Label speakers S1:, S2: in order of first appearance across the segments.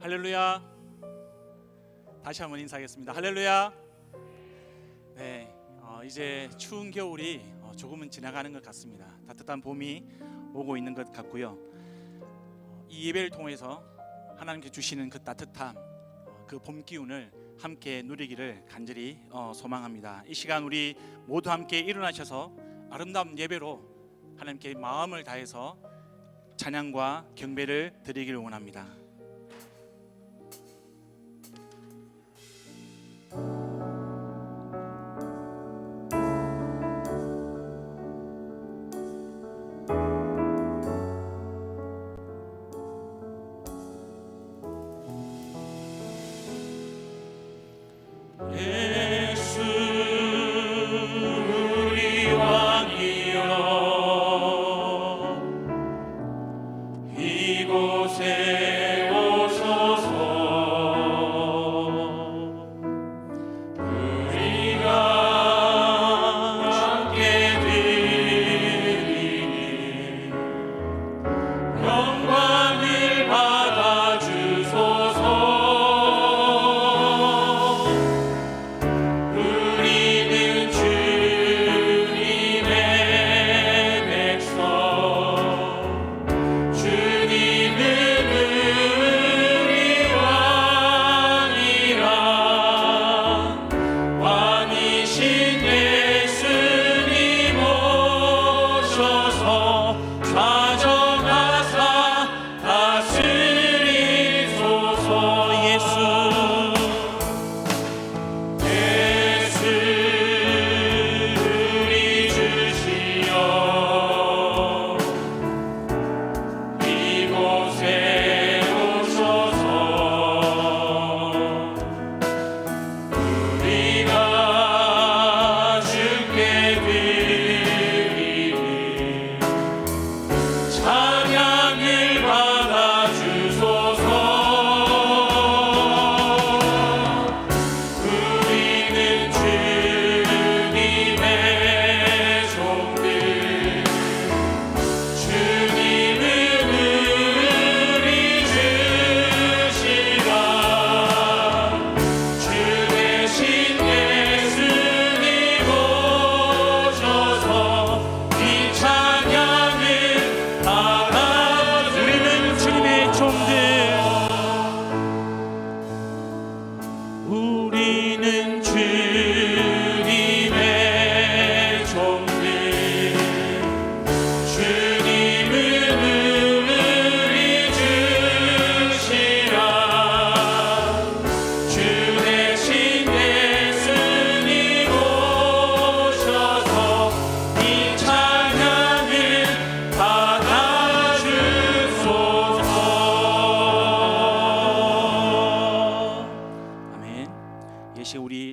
S1: 할렐루야. 다시 한번 인사하겠습니다. 할렐루야. 네, 이제 추운 겨울이 조금은 지나가는 것 같습니다. 따뜻한 봄이 오고 있는 것 같고요. 이 예배를 통해서 하나님께 주시는 그 따뜻함, 그 봄 기운을 함께 누리기를 간절히 소망합니다. 이 시간 우리 모두 함께 일어나셔서 아름다운 예배로 하나님께 마음을 다해서 찬양과 경배를 드리기를 원합니다.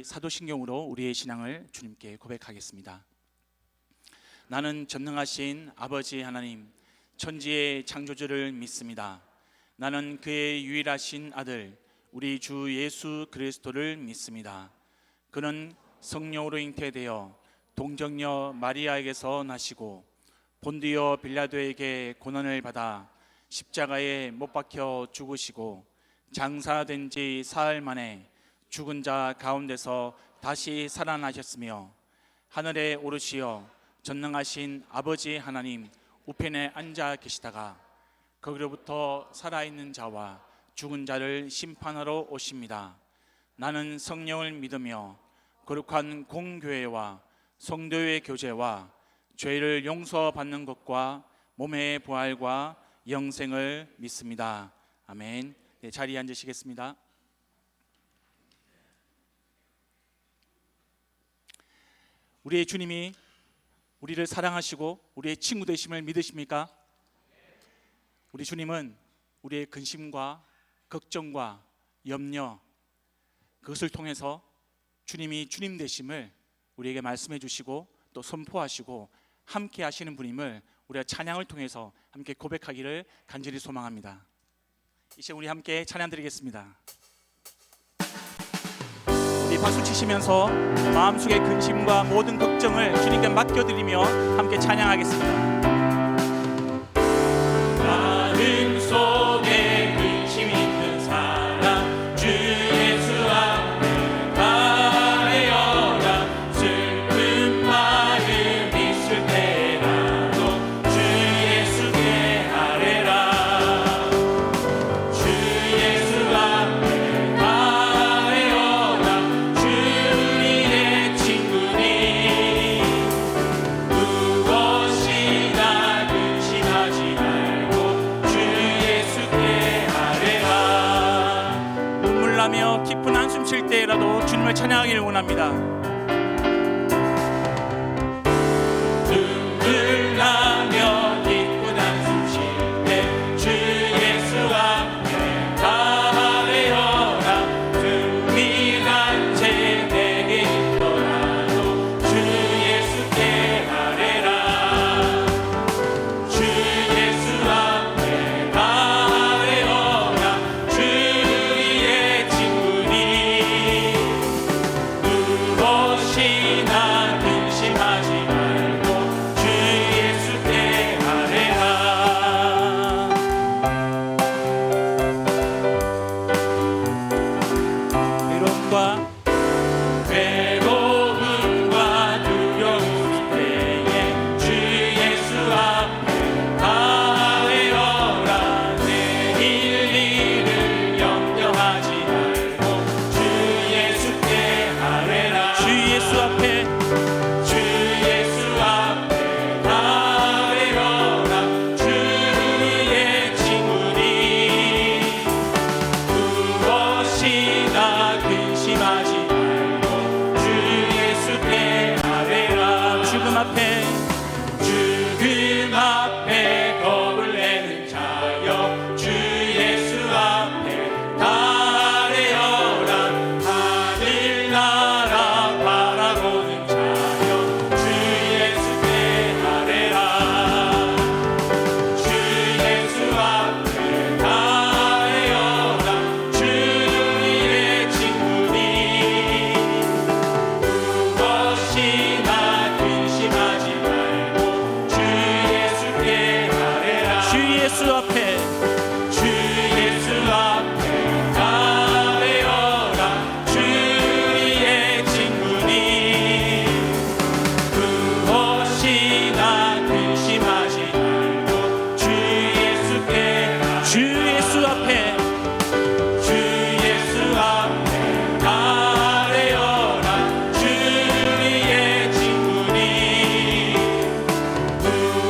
S1: 사도신경으로 우리의 신앙을 주님께 고백하겠습니다. 나는 전능하신 아버지 하나님, 천지의 창조주를 믿습니다. 나는 그의 유일하신 아들 우리 주 예수 그리스도를 믿습니다. 그는 성령으로 잉태되어 동정녀 마리아에게서 나시고 본디오 빌라도에게 고난을 받아 십자가에 못 박혀 죽으시고 장사된 지 사흘 만에 죽은 자 가운데서 다시 살아나셨으며 하늘에 오르시어 전능하신 아버지 하나님 우편에 앉아 계시다가 거기로부터 살아있는 자와 죽은 자를 심판하러 오십니다. 나는 성령을 믿으며 거룩한 공교회와 성도의 교제와 죄를 용서받는 것과 몸의 부활과 영생을 믿습니다. 아멘. 네, 자리에 앉으시겠습니다. 우리의 주님이 우리를 사랑하시고 우리의 친구 되심을 믿으십니까? 우리 주님은 우리의 근심과 걱정과 염려, 그것을 통해서 주님이 주님 되심을 우리에게 말씀해 주시고 또 선포하시고 함께 하시는 분임을 우리가 찬양을 통해서 함께 고백하기를 간절히 소망합니다. 이제 우리 함께 찬양 드리겠습니다. 우리 박수 치시면서 마음속의 근심과 모든 걱정을 주님께 맡겨드리며 함께 찬양하겠습니다. 마음속에 근심 있는 사람 눈물 나며 기쁜 한숨 쉴 때 주 예수 앞에 아뢰어라. 든든한 죄 내게 있더라도 주 예수께 아뢰라. 주 예수 앞에 아뢰어라. 주의 친구니 무엇이나 근심하지 말고 주 예수께 아뢰라. 외로움과 두려움 때에 주 예수 앞에 아뢰어라. 내일 일을 염려하지 말고 주 예수께 아뢰라. 주 예수 앞에 주 예수 앞에 아뢰어라. 주의 친구니 무엇이나 근심하지 말고 주 예수께 아뢰라. 죽음 앞에 겁을 내는 자여 주 예수 앞에 아뢰어라. 하늘나라 바라보는 자여 주 예수께 아뢰라. 주 예수 앞에 아뢰어라. 주의 친구니 무엇이나 근심하지 말고 주 예수께 아뢰라. 주 예수 앞에 아뢰어라. 주의 친구니 무엇이나 근심하지 말고 주 예수께 주 예수 앞에 아뢰어라. 주의 친구니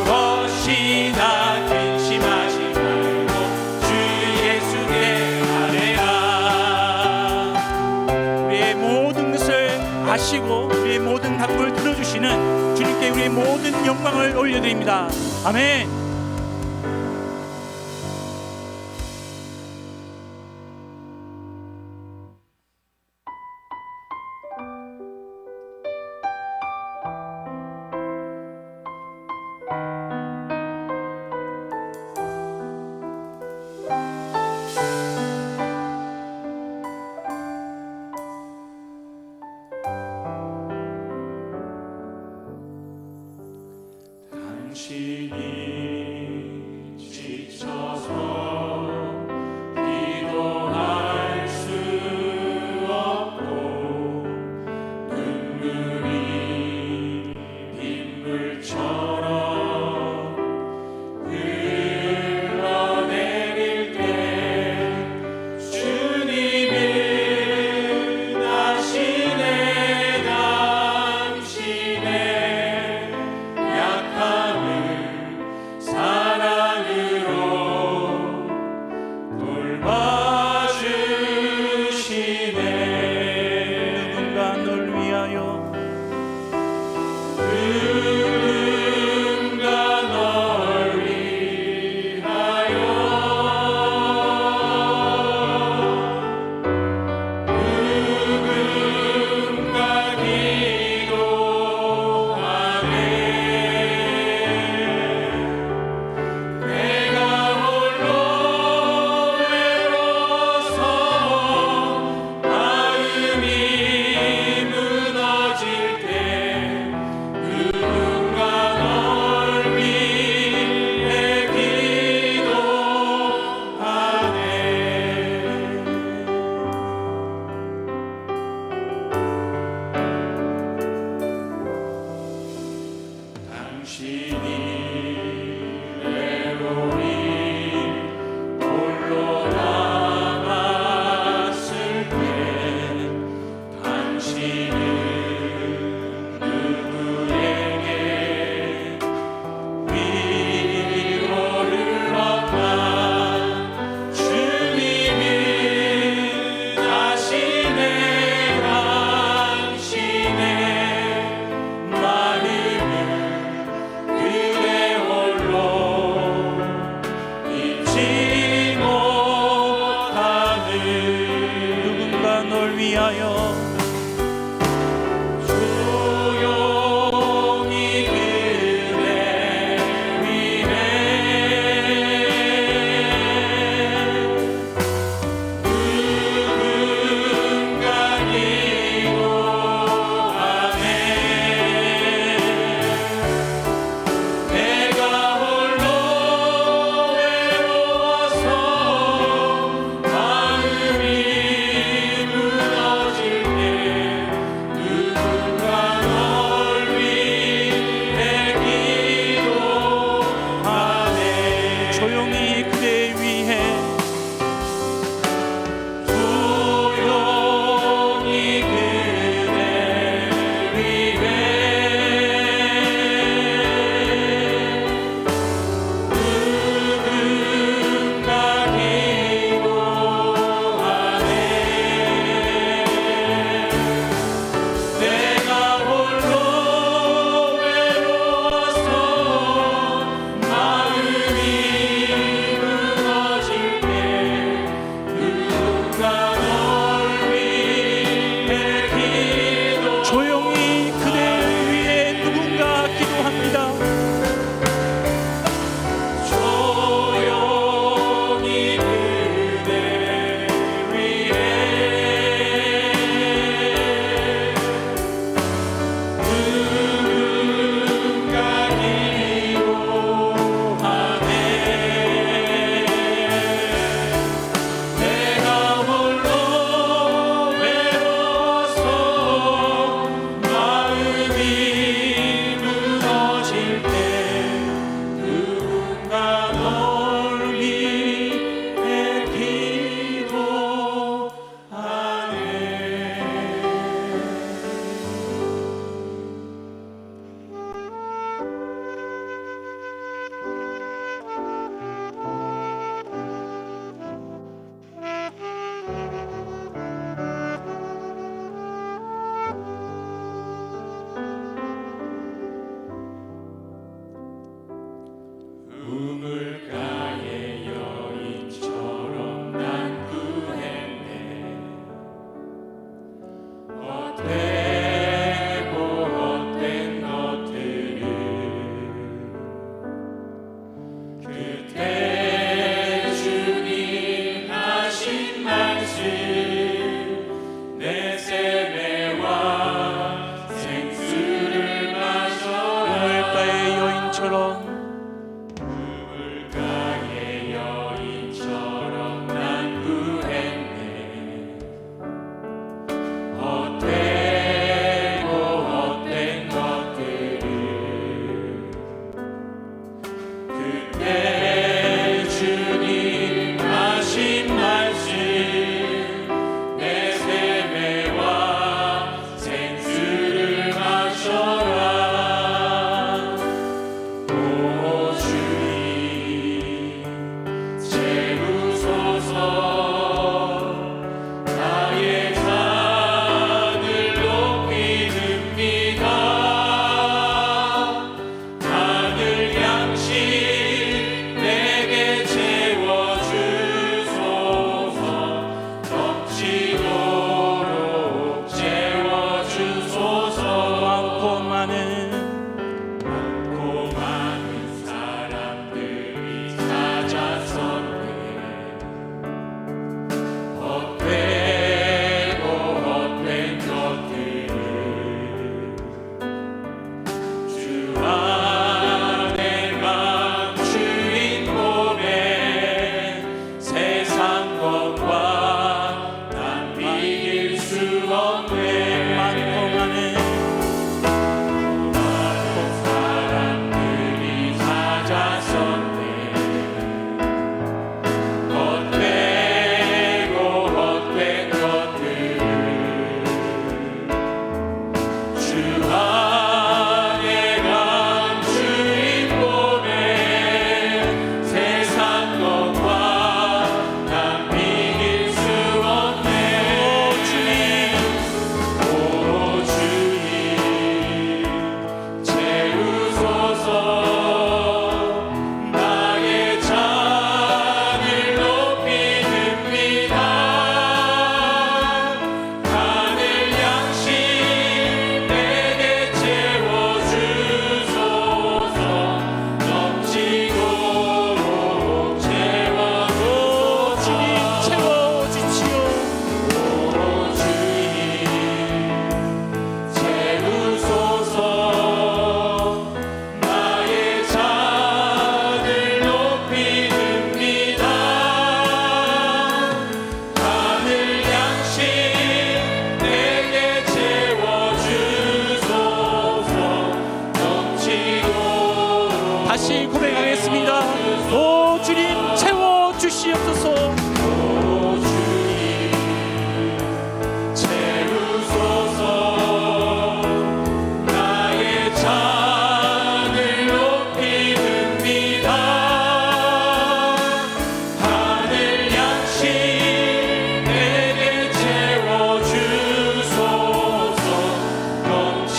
S1: 무엇이나 근심하지 말고 주 예수께 아뢰라. 우리의 모든 것을 아시고 우리의 모든 간구를 들어주시는 주님께 우리의 모든 영광을 올려드립니다. 아멘. 당신이 지쳐서 기도할 수 없고 눈물이 빗물처럼 흘러내릴 때 주님은 아시네. 당신의 약함을 사랑으로 돌봐주시네. 누군가 널 위하여 마음이 무너질 때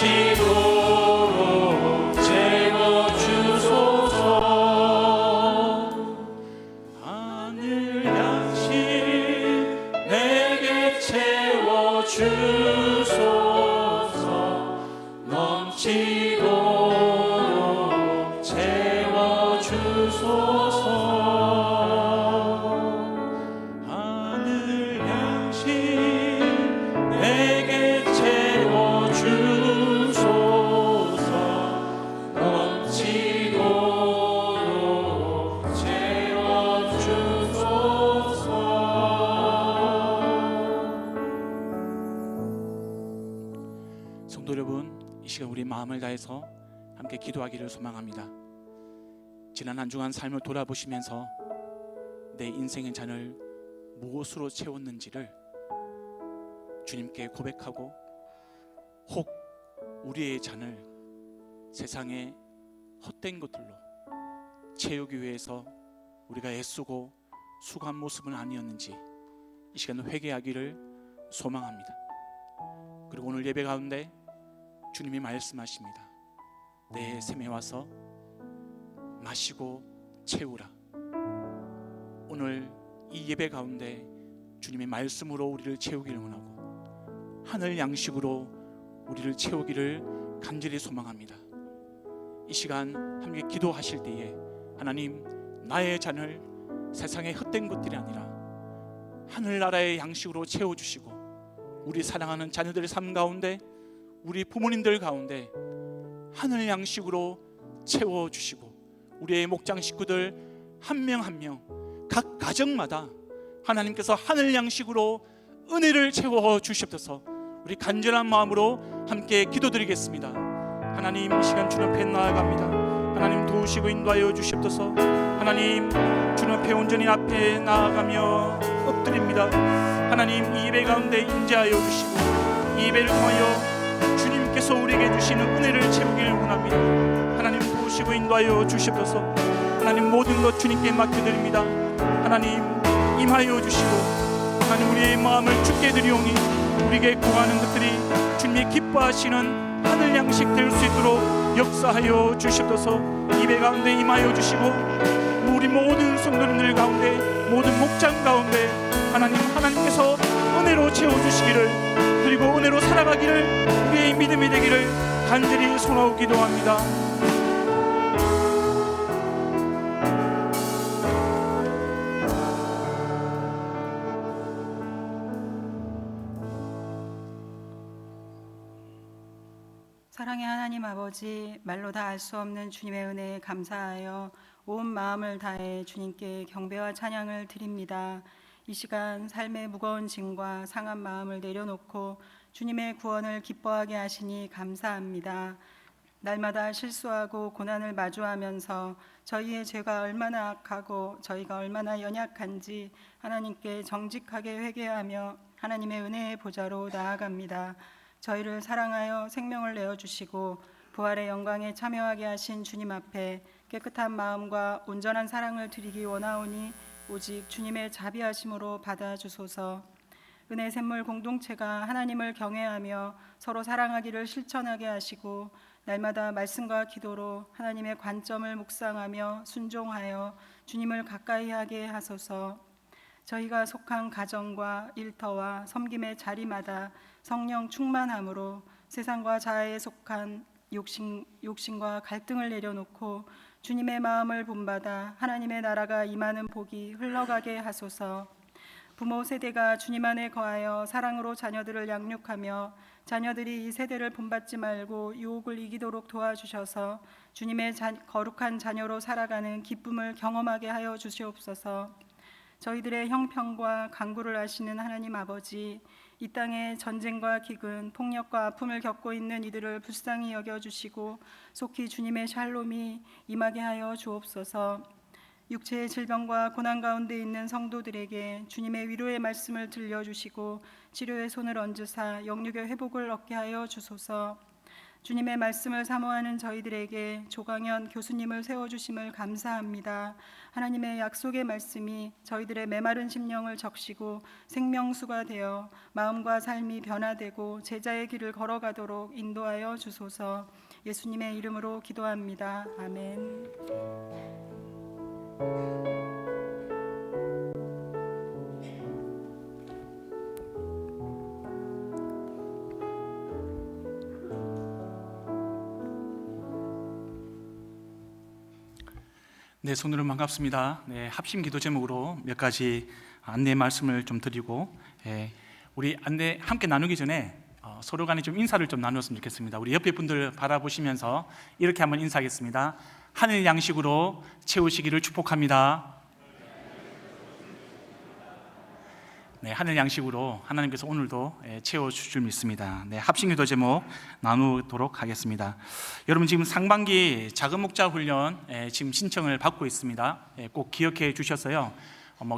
S1: 넘치도록 채워주소서. 하늘 양식 내게 채워주소서. 넘치도록 채워주소서. 하늘 양식 내게 채워주소서. 넘치도록 채워주소서. 성도 여러분, 이 시간 우리 마음을 다해서 함께 기도하기를 소망합니다. 지난 한 주간 삶을 돌아보시면서 내 인생의 잔을 무엇으로 채웠는지를 주님께 고백하고, 혹 우리의 잔을 세상의 헛된 것들로 채우기 위해서 우리가 애쓰고 수고한 모습은 아니었는지 이 시간 회개하기를 소망합니다. 그리고 오늘 예배 가운데 주님이 말씀하십니다. 내 샘에 와서 마시고 채우라. 오늘 이 예배 가운데 주님의 말씀으로 우리를 채우기를 원하고, 하늘 양식으로 우리를 채우기를 간절히 소망합니다. 이 시간 함께 기도하실 때에 하나님, 나의 잔을 세상의 헛된 것들이 아니라 하늘나라의 양식으로 채워주시고, 우리 사랑하는 자녀들의 삶 가운데, 우리 부모님들 가운데 하늘 양식으로 채워주시고, 우리의 목장 식구들 한 명 한 명 각 가정마다 하나님께서 하늘 양식으로 은혜를 채워주시옵소서. 우리 간절한 마음으로 함께 기도드리겠습니다. 하나님, 이 시간 주님 앞에 나아갑니다. 하나님, 도우시고 인도하여 주시옵소서. 하나님, 주님 앞에 온전히 앞에 나아가며 엎드립니다. 하나님, 이 예배 가운데 임재하여 주시고, 이 예배를 통하여 주님께서 우리에게 주시는 은혜를 채우기를 원합니다. 하나님, 도우시고 인도하여 주시옵소서. 하나님, 모든 것 주님께 맡겨드립니다. 하나님, 임하여 주시고, 하나님, 우리의 마음을 주께 드리오니 우리에게 구하는 것들이 주님이 기뻐하시는 하늘 양식 될 수 있도록 역사하여 주시옵소서. 예배 가운데 임하여 주시고, 우리 모든 성도님들 가운데, 모든 목장 가운데 하나님께서 은혜로 채워주시기를, 그리고 은혜로 살아가기를 우리의 믿음이 되기를 간절히 소원하고 기도합니다.
S2: 사랑의 하나님 아버지, 말로 다 알 수 없는 주님의 은혜에 감사하여 온 마음을 다해 주님께 경배와 찬양을 드립니다. 이 시간 삶의 무거운 짐과 상한 마음을 내려놓고 주님의 구원을 기뻐하게 하시니 감사합니다. 날마다 실수하고 고난을 마주하면서 저희의 죄가 얼마나 악하고 저희가 얼마나 연약한지 하나님께 정직하게 회개하며 하나님의 은혜의 보좌로 나아갑니다. 저희를 사랑하여 생명을 내어주시고 부활의 영광에 참여하게 하신 주님 앞에 깨끗한 마음과 온전한 사랑을 드리기 원하오니 오직 주님의 자비하심으로 받아주소서. 은혜 샘물 공동체가 하나님을 경외하며 서로 사랑하기를 실천하게 하시고, 날마다 말씀과 기도로 하나님의 관점을 묵상하며 순종하여 주님을 가까이 하게 하소서. 저희가 속한 가정과 일터와 섬김의 자리마다 성령 충만함으로 세상과 자아에 속한 욕심과 갈등을 내려놓고 주님의 마음을 본받아 하나님의 나라가 임하는 복이 흘러가게 하소서. 부모 세대가 주님 안에 거하여 사랑으로 자녀들을 양육하며 자녀들이 이 세대를 본받지 말고 유혹을 이기도록 도와주셔서 주님의 거룩한 자녀로 살아가는 기쁨을 경험하게 하여 주시옵소서. 저희들의 형편과 간구를 아시는 하나님 아버지, 이 땅에 전쟁과 기근, 폭력과 아픔을 겪고 있는 이들을 불쌍히 여겨주시고 속히 주님의 샬롬이 임하게 하여 주옵소서. 육체의 질병과 고난 가운데 있는 성도들에게 주님의 위로의 말씀을 들려주시고 치료의 손을 얹으사 영육의 회복을 얻게 하여 주소서. 주님의 말씀을 사모하는 저희들에게 조강현 교수님을 세워주심을 감사합니다. 하나님의 약속의 말씀이 저희들의 메마른 심령을 적시고 생명수가 되어 마음과 삶이 변화되고 제자의 길을 걸어가도록 인도하여 주소서. 예수님의 이름으로 기도합니다. 아멘.
S1: 네, 손으로 반갑습니다. 네, 합심 기도 제목으로 몇 가지 안내 말씀을 좀 드리고, 우리 안내 함께 나누기 전에 서로 간에 좀 인사를 좀 나누었으면 좋겠습니다. 우리 옆에 분들 바라보시면서 이렇게 한번 인사하겠습니다. 하늘 양식으로 채우시기를 축복합니다. 네, 하늘 양식으로 하나님께서 오늘도 채워주실 줄 믿습니다. 네, 합심기도 제목 나누도록 하겠습니다. 여러분 지금 상반기 작은 목자 훈련 지금 신청을 받고 있습니다. 꼭 기억해 주셨어요.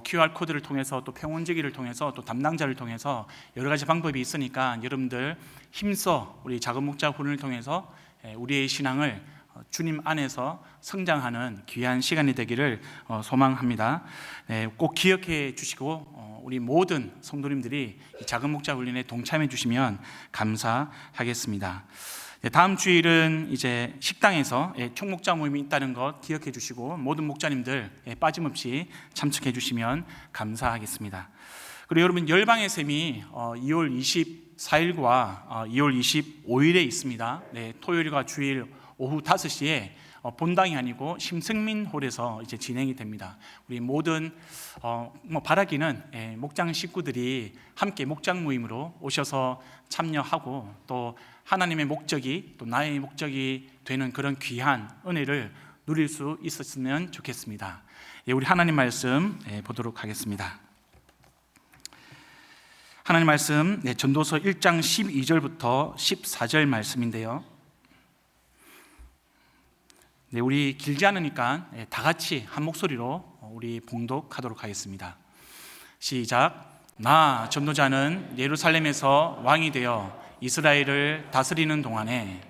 S1: QR 코드를 통해서 또 평원제기를 통해서 또 담당자를 통해서 여러 가지 방법이 있으니까 여러분들 힘써 우리 작은 목자 훈련을 통해서 우리의 신앙을 주님 안에서 성장하는 귀한 시간이 되기를 소망합니다. 꼭 기억해 주시고 우리 모든 성도님들이 이 작은 목자 훈련에 동참해 주시면 감사하겠습니다. 다음 주일은 이제 식당에서 총목자 모임이 있다는 것 기억해 주시고 모든 목자님들 빠짐없이 참석해 주시면 감사하겠습니다. 그리고 여러분 열방의 셈이 2월 24일과 2월 25일에 있습니다. 토요일과 주일 오후 5시에 본당이 아니고 심승민 홀에서 이제 진행이 됩니다. 우리 모든 바라기는 목장 식구들이 함께 목장 모임으로 오셔서 참여하고 또 하나님의 목적이 또 나의 목적이 되는 그런 귀한 은혜를 누릴 수 있었으면 좋겠습니다. 우리 하나님 말씀 보도록 하겠습니다. 하나님 말씀 전도서 1장 12절부터 14절 말씀인데요. 우리 길지 않으니까 다 같이 한 목소리로 우리 봉독하도록 하겠습니다. 시작. 나 전도자는 예루살렘에서 왕이 되어 이스라엘을 다스리는 동안에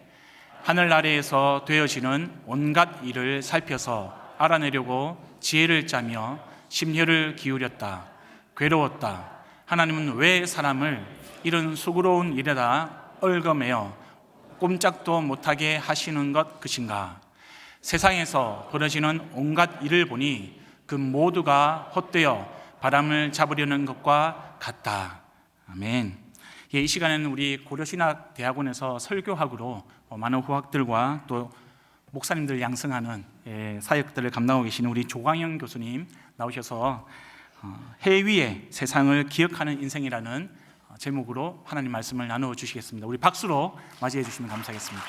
S1: 하늘 아래에서 되어지는 온갖 일을 살펴서 알아내려고 지혜를 짜며 심혈을 기울였다. 괴로웠다. 하나님은 왜 사람을 이런 수고로운 일에다 얽어매어 꼼짝도 못하게 하시는 것 것인가? 세상에서 벌어지는 온갖 일을 보니 그 모두가 헛되어 바람을 잡으려는 것과 같다. 아멘. 이 시간에는 우리 고려신학대학원에서 설교학으로 많은 후학들과 또 목사님들 양성하는 사역들을 감당하고 계시는 우리 조광영 교수님 나오셔서 해 위에 세상을 기억하는 인생이라는 제목으로 하나님 말씀을 나누어 주시겠습니다. 우리 박수로 맞이해 주시면 감사하겠습니다.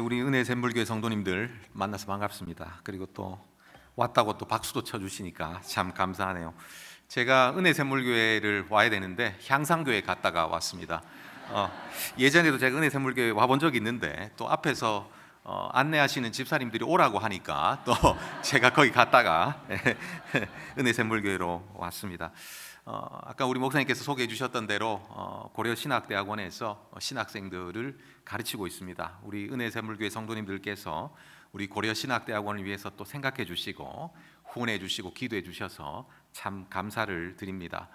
S3: 우리 은혜 샘물교회 성도님들 만나서 반갑습니다. 그리고 또 왔다고 또 박수도 쳐주시니까 참 감사하네요. 제가 은혜 샘물교회를 와야 되는데 향상교회 갔다가 왔습니다. 예전에도 제가 은혜 샘물교회 와본 적이 있는데 또 앞에서 안내하시는 집사님들이 오라고 하니까 또 제가 거기 갔다가 은혜 샘물교회로 왔습니다. 아까 우리 목사님께서 소개해 주셨던 대로 고려신학대학원에서 신학생들을 가르치고 있습니다. 우리 은혜샘물교회 성도님들께서 우리 고려신학대학원을 위해서 또 생각해 주시고 후원해 주시고 기도해 주셔서 참 감사를 드립니다.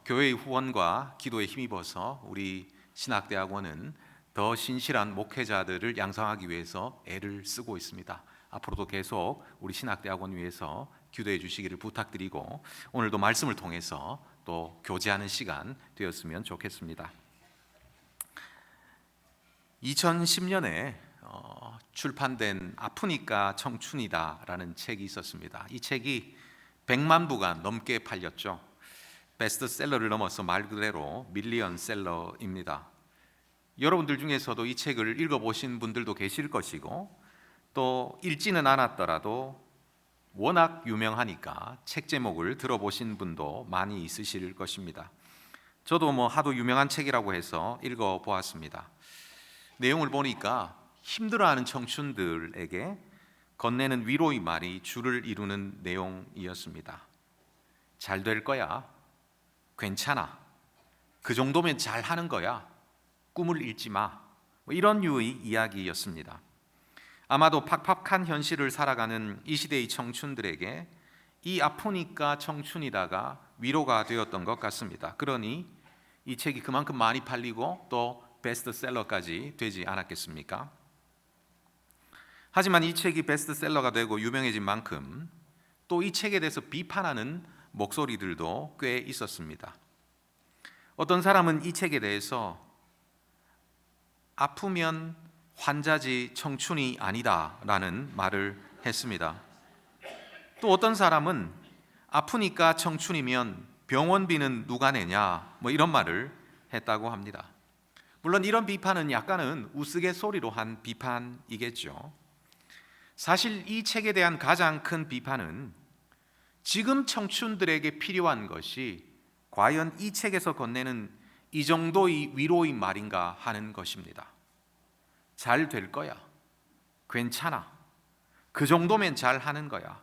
S3: 교회의 후원과 기도에 힘입어서 우리 신학대학원은 더 신실한 목회자들을 양성하기 위해서 애를 쓰고 있습니다. 앞으로도 계속 우리 신학대학원 위해서 기도해 주시기를 부탁드리고 오늘도 말씀을 통해서 또 교제하는 시간 되었으면 좋겠습니다. 2010년에 출판된 아프니까 청춘이다라는 책이 있었습니다. 이 책이 100만 부가 넘게 팔렸죠. 베스트셀러를 넘어서 말 그대로 밀리언셀러입니다. 여러분들 중에서도 이 책을 읽어보신 분들도 계실 것이고 또 읽지는 않았더라도 워낙 유명하니까 책 제목을 들어보신 분도 많이 있으실 것입니다. 저도 하도 유명한 책이라고 해서 읽어보았습니다. 내용을 보니까 힘들어하는 청춘들에게 건네는 위로의 말이 줄을 이루는 내용이었습니다. 잘 될 거야. 괜찮아. 그 정도면 잘 하는 거야. 꿈을 잃지 마. 뭐 이런 류의 이야기였습니다. 아마도 팍팍한 현실을 살아가는 이 시대의 청춘들에게 이 아프니까 청춘이다가 위로가 되었던 것 같습니다. 그러니 이 책이 그만큼 많이 팔리고 또 베스트셀러까지 되지 않았겠습니까? 하지만 이 책이 베스트셀러가 되고 유명해진 만큼 또 이 책에 대해서 비판하는 목소리들도 꽤 있었습니다. 어떤 사람은 이 책에 대해서 아프면 환자지 청춘이 아니다라는 말을 했습니다. 또 어떤 사람은 아프니까 청춘이면 병원비는 누가 내냐 뭐 이런 말을 했다고 합니다. 물론 이런 비판은 약간은 우스갯소리로 한 비판이겠죠. 사실 이 책에 대한 가장 큰 비판은 지금 청춘들에게 필요한 것이 과연 이 책에서 건네는 이 정도의 위로의 말인가 하는 것입니다. 잘 될 거야. 괜찮아. 그 정도면 잘 하는 거야.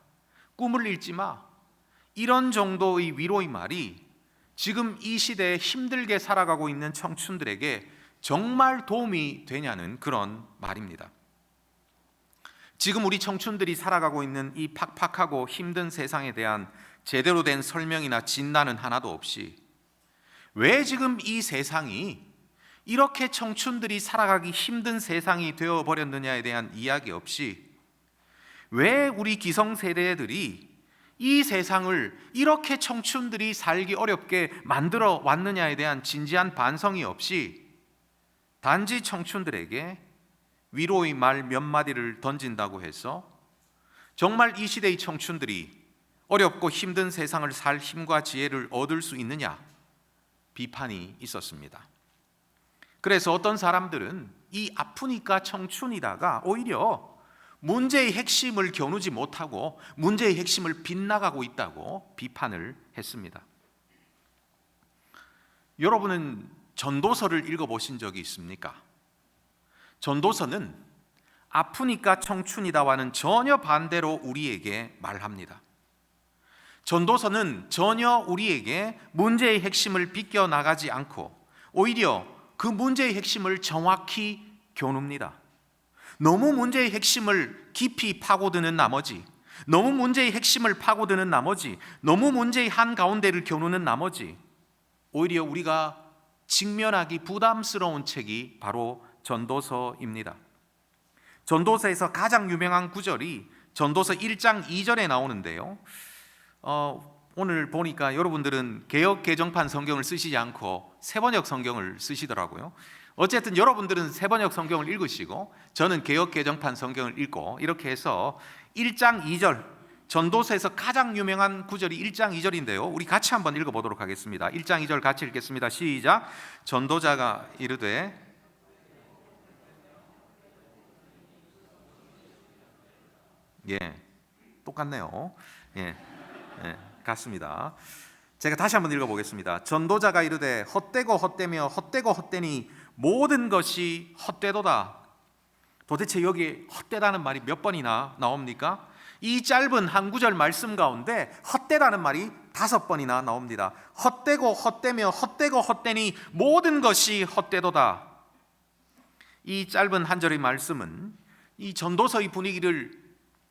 S3: 꿈을 잃지 마. 이런 정도의 위로의 말이 지금 이 시대에 힘들게 살아가고 있는 청춘들에게 정말 도움이 되냐는 그런 말입니다. 지금 우리 청춘들이 살아가고 있는 이 팍팍하고 힘든 세상에 대한 제대로 된 설명이나 진단은 하나도 없이 왜 지금 이 세상이 이렇게 청춘들이 살아가기 힘든 세상이 되어버렸느냐에 대한 이야기 없이 왜 우리 기성세대들이 이 세상을 이렇게 청춘들이 살기 어렵게 만들어 왔느냐에 대한 진지한 반성이 없이 단지 청춘들에게 위로의 말 몇 마디를 던진다고 해서 정말 이 시대의 청춘들이 어렵고 힘든 세상을 살 힘과 지혜를 얻을 수 있느냐 비판이 있었습니다. 그래서 어떤 사람들은 이 아프니까 청춘이다가 오히려 문제의 핵심을 겨누지 못하고 문제의 핵심을 빗나가고 있다고 비판을 했습니다. 여러분은 전도서를 읽어보신 적이 있습니까? 전도서는 아프니까 청춘이다와는 전혀 반대로 우리에게 말합니다. 전도서는 전혀 우리에게 문제의 핵심을 비껴나가지 않고 오히려 그 문제의 핵심을 정확히 겨눕니다. 너무 문제의 핵심을 깊이 파고드는 나머지, 너무 문제의 핵심을 파고드는 나머지, 너무 문제의 한가운데를 겨누는 나머지 오히려 우리가 직면하기 부담스러운 책이 바로 전도서입니다. 전도서에서 가장 유명한 구절이 전도서 1장 2절에 나오는데요. 오늘 보니까 여러분들은 개역 개정판 성경을 쓰시지 않고 세번역 성경을 쓰시더라고요. 어쨌든 여러분들은 세번역 성경을 읽으시고 저는 개역 개정판 성경을 읽고 이렇게 해서 1장 2절 전도서에서 가장 유명한 구절이 1장 2절인데요. 우리 같이 한번 읽어보도록 하겠습니다. 1장 2절 같이 읽겠습니다. 시작. 전도자가 이르되 똑같네요. 같습니다. 제가 다시 한번 읽어보겠습니다. 전도자가 이르되 헛되고 헛되며 헛되고 헛되니 모든 것이 헛되도다. 도대체 여기 헛되다는 말이 몇 번이나 나옵니까? 이 짧은 한 구절 말씀 가운데 헛되다는 말이 5번이나 나옵니다. 헛되고 헛되며 헛되고 헛되니 모든 것이 헛되도다. 이 짧은 한 절의 말씀은 이 전도서의 분위기를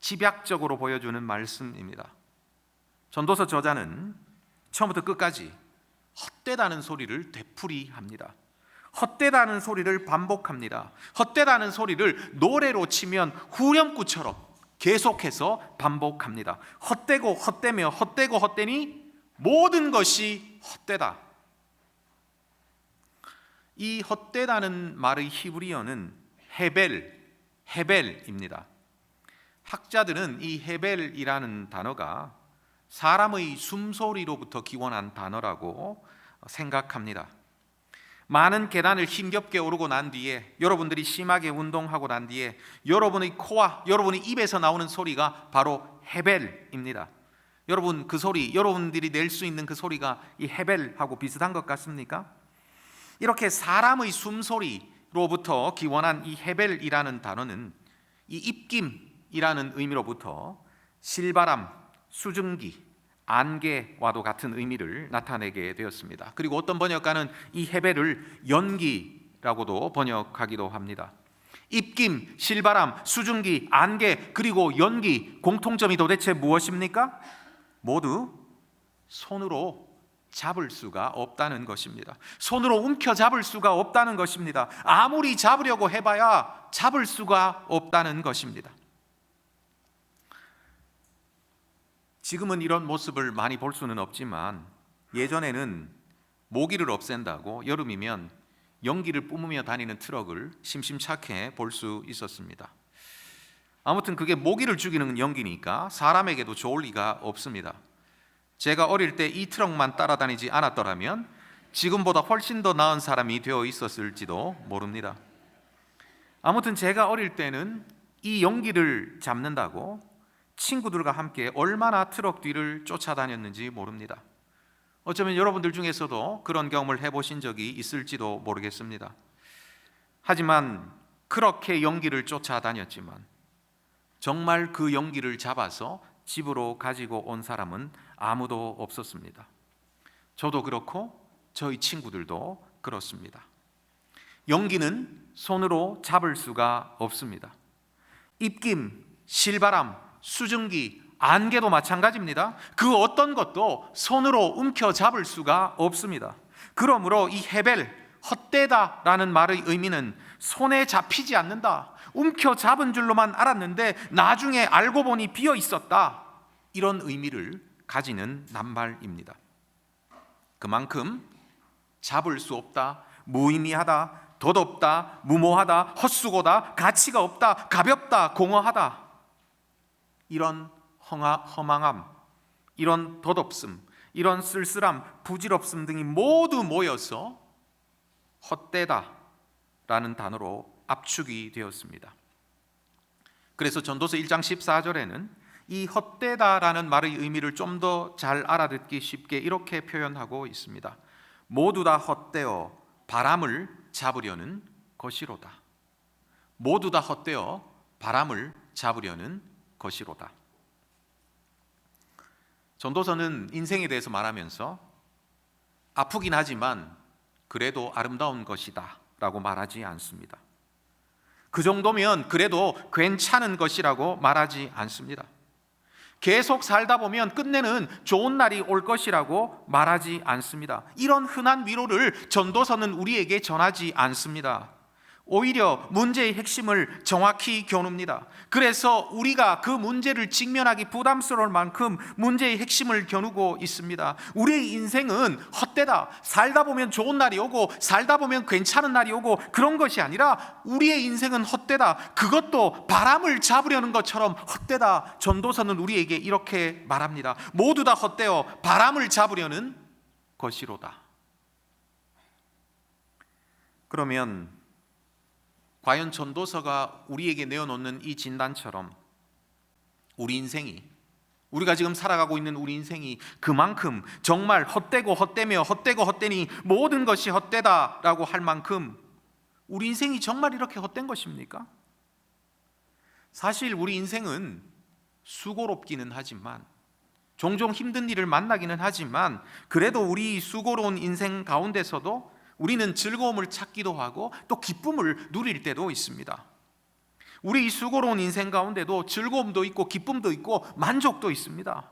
S3: 집약적으로 보여주는 말씀입니다. 전도서 저자는 처음부터 끝까지 헛되다는 소리를 되풀이합니다. 헛되다는 소리를 반복합니다. 헛되다는 소리를 노래로 치면 후렴구처럼 계속해서 반복합니다. 헛되고 헛되며 헛되고 헛되니 모든 것이 헛되다. 이 헛되다는 말의 히브리어는 헤벨입니다. 학자들은 이 헤벨이라는 단어가 사람의 숨소리로부터 기원한 단어라고 생각합니다. 많은 계단을 힘겹게 오르고 난 뒤에 여러분들이 심하게 운동하고 난 뒤에 여러분의 코와 여러분의 입에서 나오는 소리가 바로 헤벨입니다. 여러분 그 소리, 여러분들이 낼 수 있는 그 소리가 이 헤벨하고 비슷한 것 같습니까? 이렇게 사람의 숨소리로부터 기원한 이 헤벨이라는 단어는 이 입김이라는 의미로부터 실바람, 수증기, 안개와도 같은 의미를 나타내게 되었습니다. 그리고 어떤 번역가는 이 헤벨을 연기라고도 번역하기도 합니다. 입김, 실바람, 수증기, 안개, 그리고 연기, 공통점이 도대체 무엇입니까? 모두 손으로 잡을 수가 없다는 것입니다. 손으로 움켜잡을 수가 없다는 것입니다. 아무리 잡으려고 해봐야 잡을 수가 없다는 것입니다. 지금은 이런 모습을 많이 볼 수는 없지만 예전에는 모기를 없앤다고 여름이면 연기를 뿜으며 다니는 트럭을 심심찮게 볼 수 있었습니다. 아무튼 그게 모기를 죽이는 연기니까 사람에게도 좋을 리가 없습니다. 제가 어릴 때 이 트럭만 따라다니지 않았더라면 지금보다 훨씬 더 나은 사람이 되어 있었을지도 모릅니다. 아무튼 제가 어릴 때는 이 연기를 잡는다고 친구들과 함께 얼마나 트럭 뒤를 쫓아다녔는지 모릅니다. 어쩌면 여러분들 중에서도 그런 경험을 해보신 적이 있을지도 모르겠습니다. 하지만 그렇게 연기를 쫓아다녔지만 정말 그 연기를 잡아서 집으로 가지고 온 사람은 아무도 없었습니다. 저도 그렇고 저희 친구들도 그렇습니다. 연기는 손으로 잡을 수가 없습니다. 입김, 실바람, 수증기, 안개도 마찬가지입니다. 그 어떤 것도 손으로 움켜잡을 수가 없습니다. 그러므로 이 헤벨, 헛되다라는 말의 의미는 손에 잡히지 않는다, 움켜잡은 줄로만 알았는데 나중에 알고 보니 비어 있었다, 이런 의미를 가지는 낱말입니다. 그만큼 잡을 수 없다, 무의미하다, 덧없다, 무모하다, 헛수고다, 가치가 없다, 가볍다, 공허하다, 이런 허망함, 이런 덧없음, 이런 쓸쓸함, 부질없음 등이 모두 모여서 헛되다라는 단어로 압축이 되었습니다. 그래서 전도서 1장 14절에는 이 헛되다라는 말의 의미를 좀 더 잘 알아듣기 쉽게 이렇게 표현하고 있습니다. 모두 다 헛되어 바람을 잡으려는 것이로다. 모두 다 헛되어 바람을 잡으려는 것이로다. 전도서는 인생에 대해서 말하면서 아프긴 하지만 그래도 아름다운 것이다 라고 말하지 않습니다. 그 정도면 그래도 괜찮은 것이라고 말하지 않습니다. 계속 살다 보면 끝내는 좋은 날이 올 것이라고 말하지 않습니다. 이런 흔한 위로를 전도서는 우리에게 전하지 않습니다. 오히려 문제의 핵심을 정확히 겨눕니다. 그래서 우리가 그 문제를 직면하기 부담스러울 만큼 문제의 핵심을 겨누고 있습니다. 우리의 인생은 헛되다, 살다 보면 좋은 날이 오고 살다 보면 괜찮은 날이 오고 그런 것이 아니라 우리의 인생은 헛되다, 그것도 바람을 잡으려는 것처럼 헛되다. 전도서는 우리에게 이렇게 말합니다. 모두 다 헛되어 바람을 잡으려는 것이로다. 그러면 과연 전도서가 우리에게 내어놓는 이 진단처럼 우리 인생이, 우리가 지금 살아가고 있는 우리 인생이 그만큼 정말 헛되고 헛되며 헛되고 헛되니 모든 것이 헛되다라고 할 만큼 우리 인생이 정말 이렇게 헛된 것입니까? 사실 우리 인생은 수고롭기는 하지만, 종종 힘든 일을 만나기는 하지만, 그래도 우리 수고로운 인생 가운데서도 우리는 즐거움을 찾기도 하고 또 기쁨을 누릴 때도 있습니다. 우리 이 수고로운 인생 가운데도 즐거움도 있고 기쁨도 있고 만족도 있습니다.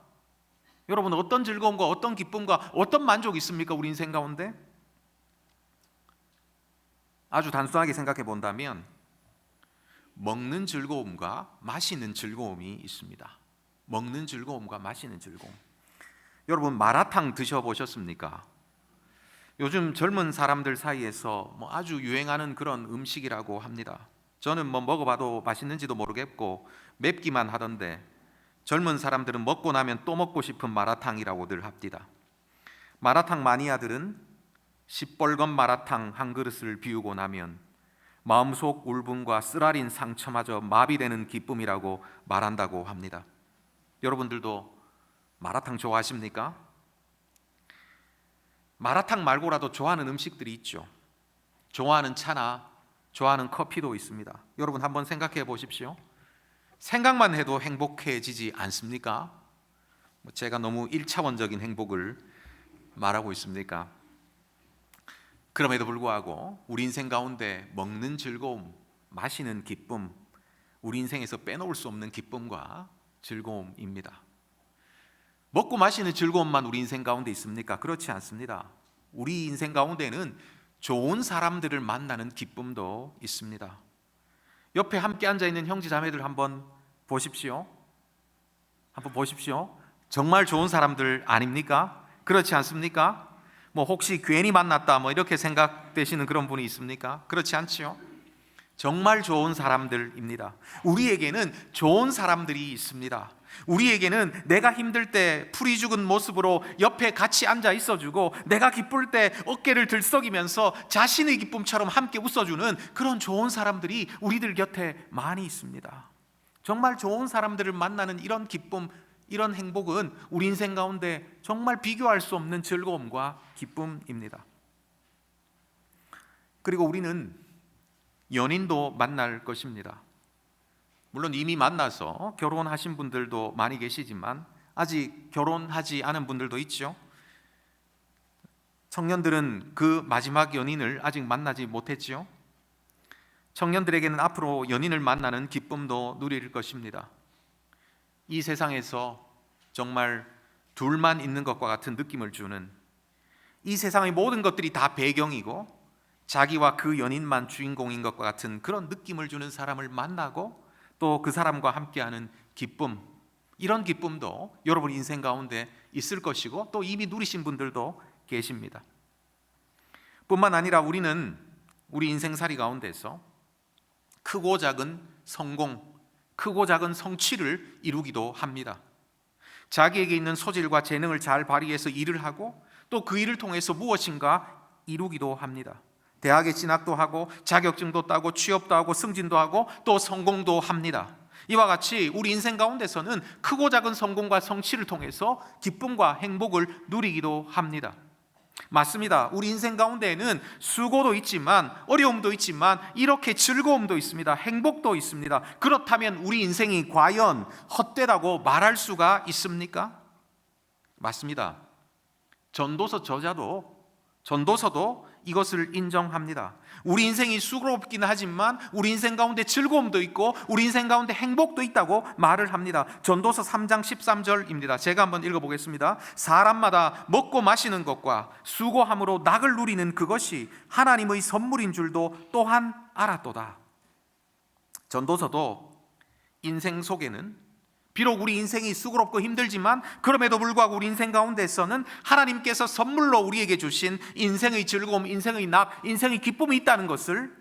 S3: 여러분, 어떤 즐거움과 어떤 기쁨과 어떤 만족이 있습니까? 우리 인생 가운데? 아주 단순하게 생각해 본다면 먹는 즐거움과 마시는 즐거움이 있습니다. 먹는 즐거움과 마시는 즐거움. 여러분, 마라탕 드셔보셨습니까? 요즘 젊은 사람들 사이에서 아주 유행하는 그런 음식이라고 합니다. 저는 먹어봐도 맛있는지도 모르겠고 맵기만 하던데 젊은 사람들은 먹고 나면 또 먹고 싶은 마라탕이라고들 합디다. 마라탕 마니아들은 시뻘건 마라탕 한 그릇을 비우고 나면 마음속 울분과 쓰라린 상처마저 마비되는 기쁨이라고 말한다고 합니다. 여러분들도 마라탕 좋아하십니까? 마라탕 말고라도 좋아하는 음식들이 있죠. 좋아하는 차나 좋아하는 커피도 있습니다. 여러분 한번 생각해 보십시오. 생각만 해도 행복해지지 않습니까? 제가 너무 1차원적인 행복을 말하고 있습니까? 그럼에도 불구하고 우리 인생 가운데 먹는 즐거움, 마시는 기쁨, 우리 인생에서 빼놓을 수 없는 기쁨과 즐거움입니다. 먹고 마시는 즐거움만 우리 인생 가운데 있습니까? 그렇지 않습니다. 우리 인생 가운데는 좋은 사람들을 만나는 기쁨도 있습니다. 옆에 함께 앉아있는 형제 자매들 한번 보십시오. 정말 좋은 사람들 아닙니까? 그렇지 않습니까? 혹시 괜히 만났다 이렇게 생각되시는 그런 분이 있습니까? 그렇지 않지요? 정말 좋은 사람들입니다. 우리에게는 좋은 사람들이 있습니다. 우리에게는 내가 힘들 때 풀이 죽은 모습으로 옆에 같이 앉아 있어주고, 내가 기쁠 때 어깨를 들썩이면서 자신의 기쁨처럼 함께 웃어주는 그런 좋은 사람들이 우리들 곁에 많이 있습니다. 정말 좋은 사람들을 만나는 이런 기쁨, 이런 행복은 우리 인생 가운데 정말 비교할 수 없는 즐거움과 기쁨입니다. 그리고 우리는 연인도 만날 것입니다. 물론 이미 만나서 결혼하신 분들도 많이 계시지만 아직 결혼하지 않은 분들도 있죠. 청년들은 그 마지막 연인을 아직 만나지 못했지요. 청년들에게는 앞으로 연인을 만나는 기쁨도 누릴 것입니다. 이 세상에서 정말 둘만 있는 것과 같은 느낌을 주는, 이 세상의 모든 것들이 다 배경이고 자기와 그 연인만 주인공인 것과 같은 그런 느낌을 주는 사람을 만나고 또 그 사람과 함께하는 기쁨, 이런 기쁨도 여러분 인생 가운데 있을 것이고 또 이미 누리신 분들도 계십니다. 뿐만 아니라 우리는 우리 인생살이 가운데서 크고 작은 성공, 크고 작은 성취를 이루기도 합니다. 자기에게 있는 소질과 재능을 잘 발휘해서 일을 하고 또 그 일을 통해서 무엇인가 이루기도 합니다. 대학에 진학도 하고 자격증도 따고 취업도 하고 승진도 하고 또 성공도 합니다. 이와 같이 우리 인생 가운데서는 크고 작은 성공과 성취를 통해서 기쁨과 행복을 누리기도 합니다. 맞습니다. 우리 인생 가운데에는 수고도 있지만 어려움도 있지만 이렇게 즐거움도 있습니다. 행복도 있습니다. 그렇다면 우리 인생이 과연 헛되다고 말할 수가 있습니까? 맞습니다. 전도서도 이것을 인정합니다. 우리 인생이 수고롭기는 하지만 우리 인생 가운데 즐거움도 있고 우리 인생 가운데 행복도 있다고 말을 합니다. 전도서 3장 13절입니다. 제가 한번 읽어보겠습니다. 사람마다 먹고 마시는 것과 수고함으로 낙을 누리는 그것이 하나님의 선물인 줄도 또한 알았도다. 전도서도 인생 속에는 비록 우리 인생이 수고롭고 힘들지만 그럼에도 불구하고 우리 인생 가운데서는 하나님께서 선물로 우리에게 주신 인생의 즐거움, 인생의 낙, 인생의 기쁨이 있다는 것을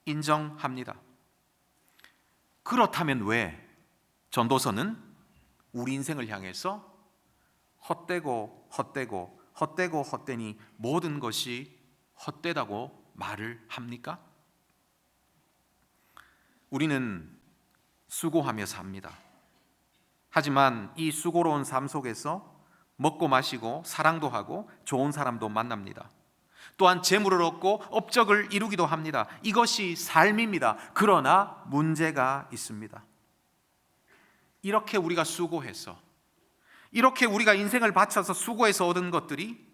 S3: 인정합니다. 그렇다면 왜 전도서는 우리 인생을 향해서 헛되니 모든 것이 헛되다고 말을 합니까? 우리는 수고하며 삽니다. 하지만 이 수고로운 삶 속에서 먹고 마시고 사랑도 하고 좋은 사람도 만납니다. 또한 재물을 얻고 업적을 이루기도 합니다. 이것이 삶입니다. 그러나 문제가 있습니다. 이렇게 우리가 수고해서, 이렇게 우리가 인생을 바쳐서 수고해서 얻은 것들이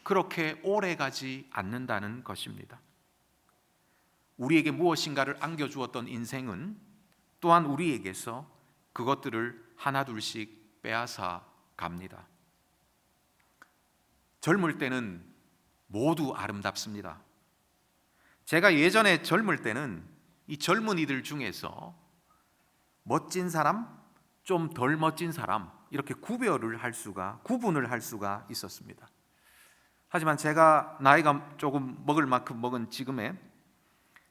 S3: 그렇게 오래가지 않는다는 것입니다. 우리에게 무엇인가를 안겨주었던 인생은 또한 우리에게서 그것들을 하나둘씩 빼앗아 갑니다. 젊을 때는 모두 아름답습니다. 제가 예전에 젊을 때는 이 젊은이들 중에서 멋진 사람, 좀 덜 멋진 사람, 이렇게 구분을 할 수가 있었습니다. 하지만 제가 나이가 조금 먹을 만큼 먹은 지금에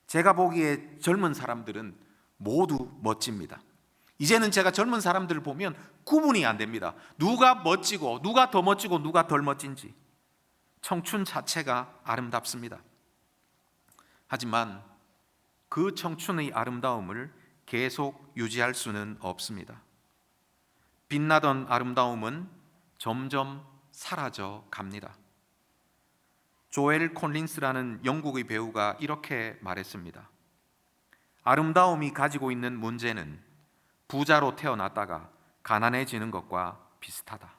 S3: 제가 보기에 젊은 사람들은 모두 멋집니다. 이제는 제가 젊은 사람들을 보면 구분이 안 됩니다. 누가 멋지고 누가 더 멋지고 누가 덜 멋진지. 청춘 자체가 아름답습니다. 하지만 그 청춘의 아름다움을 계속 유지할 수는 없습니다. 빛나던 아름다움은 점점 사라져 갑니다. 조엘 콜린스라는 영국의 배우가 이렇게 말했습니다. 아름다움이 가지고 있는 문제는 부자로 태어났다가 가난해지는 것과 비슷하다.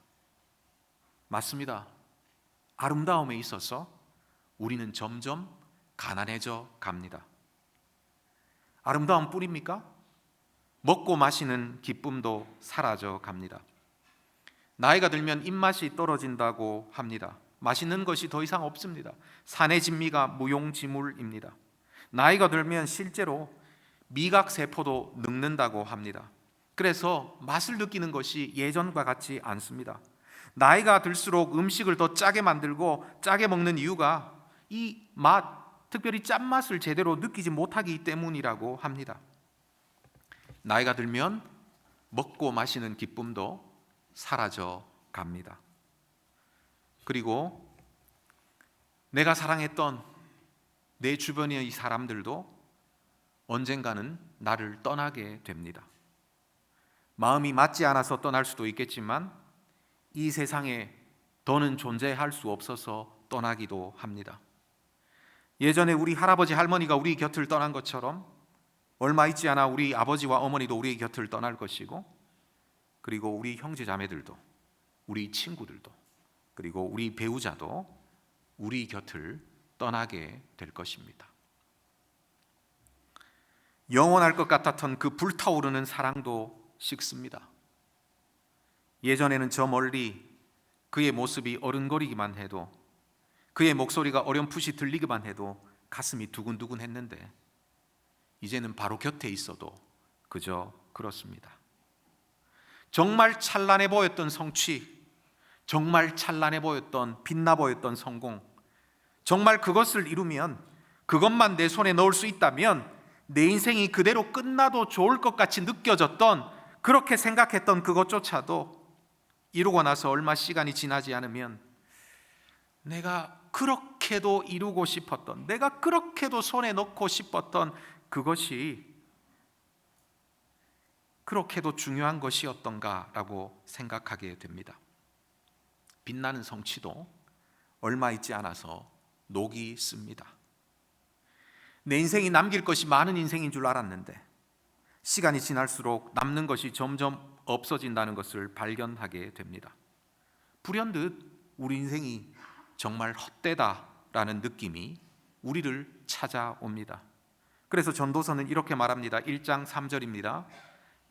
S3: 맞습니다. 아름다움에 있어서 우리는 점점 가난해져 갑니다. 아름다움 뿐입니까? 먹고 마시는 기쁨도 사라져 갑니다. 나이가 들면 입맛이 떨어진다고 합니다. 맛있는 것이 더 이상 없습니다. 산의 진미가 무용지물입니다. 나이가 들면 실제로 미각세포도 늙는다고 합니다. 그래서 맛을 느끼는 것이 예전과 같지 않습니다. 나이가 들수록 음식을 더 짜게 만들고 짜게 먹는 이유가 이 맛, 특별히 짠맛을 제대로 느끼지 못하기 때문이라고 합니다. 나이가 들면 먹고 마시는 기쁨도 사라져 갑니다. 그리고 내가 사랑했던 내 주변의 이 사람들도 언젠가는 나를 떠나게 됩니다. 마음이 맞지 않아서 떠날 수도 있겠지만 이 세상에 더는 존재할 수 없어서 떠나기도 합니다. 예전에 우리 할아버지 할머니가 우리 곁을 떠난 것처럼 얼마 있지 않아 우리 아버지와 어머니도 우리 곁을 떠날 것이고, 그리고 우리 형제 자매들도, 우리 친구들도, 그리고 우리 배우자도 우리 곁을 떠나게 될 것입니다. 영원할 것 같았던 그 불타오르는 사랑도 식습니다. 예전에는 저 멀리 그의 모습이 어른거리기만 해도, 그의 목소리가 어렴풋이 들리기만 해도 가슴이 두근두근 했는데 이제는 바로 곁에 있어도 그저 그렇습니다. 정말 찬란해 보였던 성취, 정말 찬란해 보였던 빛나 보였던 성공, 정말 그것을 이루면, 그것만 내 손에 넣을 수 있다면 내 인생이 그대로 끝나도 좋을 것 같이 느껴졌던, 그렇게 생각했던 그것조차도 이루고 나서 얼마 시간이 지나지 않으면 내가 그렇게도 이루고 싶었던, 내가 그렇게도 손에 넣고 싶었던 그것이 그렇게도 중요한 것이었던가라고 생각하게 됩니다. 빛나는 성취도 얼마 있지 않아서 녹이 씁니다. 내 인생이 남길 것이 많은 인생인 줄 알았는데 시간이 지날수록 남는 것이 점점 없어진다는 것을 발견하게 됩니다. 불현듯 우리 인생이 정말 헛되다라는 느낌이 우리를 찾아옵니다. 그래서 전도서는 이렇게 말합니다. 1장 3절입니다.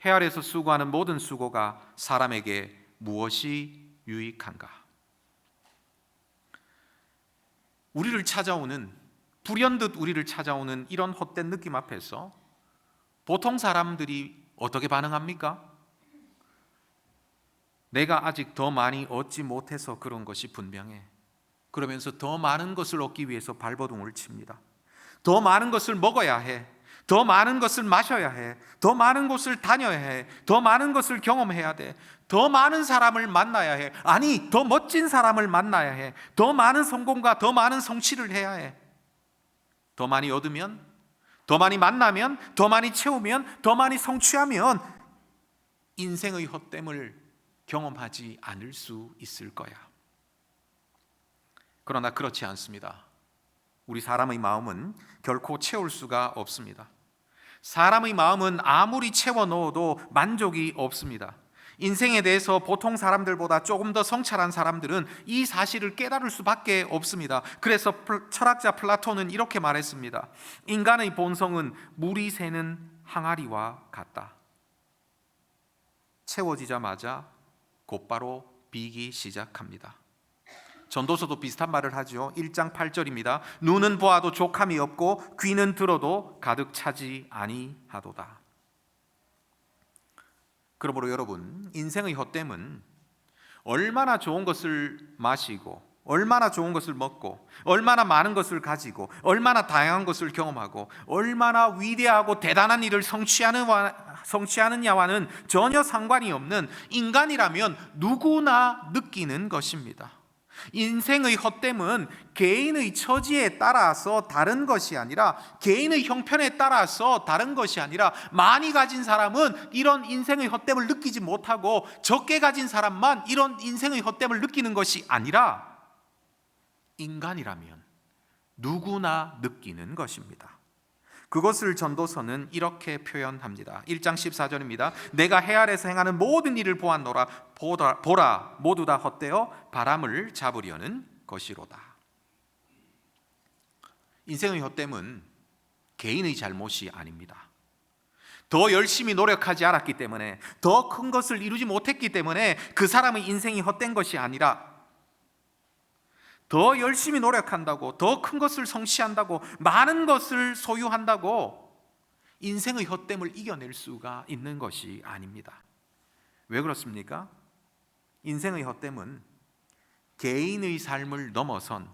S3: 해 아래서 수고하는 모든 수고가 사람에게 무엇이 유익한가? 우리를 찾아오는, 불현듯 우리를 찾아오는 이런 헛된 느낌 앞에서 보통 사람들이 어떻게 반응합니까? 내가 아직 더 많이 얻지 못해서 그런 것이 분명해. 그러면서 더 많은 것을 얻기 위해서 발버둥을 칩니다. 더 많은 것을 먹어야 해. 더 많은 것을 마셔야 해. 더 많은 곳을 다녀야 해. 더 많은 것을 경험해야 돼. 더 많은 사람을 만나야 해. 아니, 더 멋진 사람을 만나야 해. 더 많은 성공과 더 많은 성취를 해야 해. 더 많이 얻으면, 더 많이 만나면, 더 많이 채우면, 더 많이 성취하면 인생의 헛됨을 경험하지 않을 수 있을 거야. 그러나 그렇지 않습니다. 우리 사람의 마음은 결코 채울 수가 없습니다. 사람의 마음은 아무리 채워 넣어도 만족이 없습니다. 인생에 대해서 보통 사람들보다 조금 더 성찰한 사람들은 이 사실을 깨달을 수밖에 없습니다. 그래서 철학자 플라톤은 이렇게 말했습니다. 인간의 본성은 물이 새는 항아리와 같다. 채워지자마자 곧바로 비기 시작합니다. 전도서도 비슷한 말을 하죠. 1장 8절입니다. 눈은 보아도 족함이 없고 귀는 들어도 가득 차지 아니하도다. 그러므로 여러분, 인생의 헛됨은 얼마나 좋은 것을 마시고, 얼마나 좋은 것을 먹고, 얼마나 많은 것을 가지고, 얼마나 다양한 것을 경험하고, 얼마나 위대하고 대단한 일을 성취하느냐와는 전혀 상관이 없는, 인간이라면 누구나 느끼는 것입니다. 인생의 헛됨은 개인의 처지에 따라서 다른 것이 아니라, 개인의 형편에 따라서 다른 것이 아니라, 많이 가진 사람은 이런 인생의 헛됨을 느끼지 못하고 적게 가진 사람만 이런 인생의 헛됨을 느끼는 것이 아니라 인간이라면 누구나 느끼는 것입니다. 그것을 전도서는 이렇게 표현합니다. 1장 14절입니다. 내가 해 아래서 행하는 모든 일을 보았노라. 보라 모두 다 헛되어 바람을 잡으려는 것이로다. 인생의 헛됨은 개인의 잘못이 아닙니다. 더 열심히 노력하지 않았기 때문에, 더 큰 것을 이루지 못했기 때문에 그 사람의 인생이 헛된 것이 아니라, 더 열심히 노력한다고, 더 큰 것을 성취한다고, 많은 것을 소유한다고 인생의 헛됨을 이겨낼 수가 있는 것이 아닙니다. 왜 그렇습니까? 인생의 헛됨은 개인의 삶을 넘어선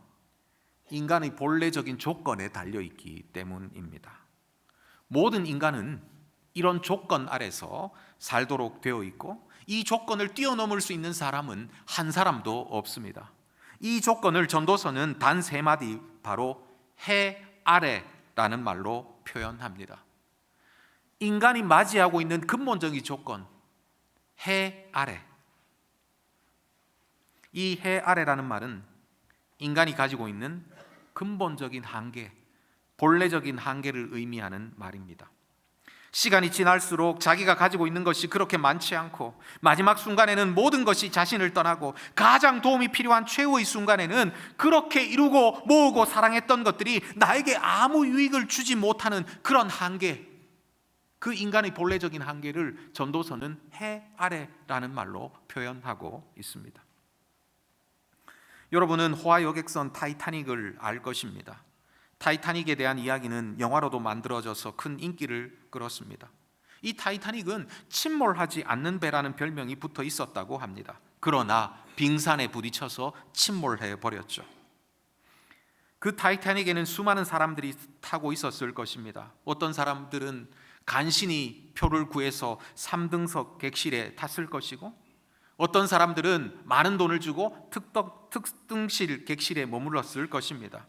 S3: 인간의 본래적인 조건에 달려있기 때문입니다. 모든 인간은 이런 조건 아래서 살도록 되어 있고, 이 조건을 뛰어넘을 수 있는 사람은 한 사람도 없습니다. 이 조건을 전도서는 단 3마디, 바로 해 아래라는 말로 표현합니다. 인간이 맞이하고 있는 근본적인 조건, 해 아래. 이 해 아래라는 말은 인간이 가지고 있는 근본적인 한계, 본래적인 한계를 의미하는 말입니다. 시간이 지날수록 자기가 가지고 있는 것이 그렇게 많지 않고, 마지막 순간에는 모든 것이 자신을 떠나고, 가장 도움이 필요한 최후의 순간에는 그렇게 이루고 모으고 사랑했던 것들이 나에게 아무 유익을 주지 못하는 그런 한계, 그 인간의 본래적인 한계를 전도서는 해 아래라는 말로 표현하고 있습니다. 여러분은 호화 여객선 타이타닉을 알 것입니다. 타이타닉에 대한 이야기는 영화로도 만들어져서 큰 인기를 끌었습니다. 이 타이타닉은 침몰하지 않는 배라는 별명이 붙어 있었다고 합니다. 그러나 빙산에 부딪혀서 침몰해 버렸죠. 그 타이타닉에는 수많은 사람들이 타고 있었을 것입니다. 어떤 사람들은 간신히 표를 구해서 3등석 객실에 탔을 것이고, 어떤 사람들은 많은 돈을 주고 특등실 객실에 머물렀을 것입니다.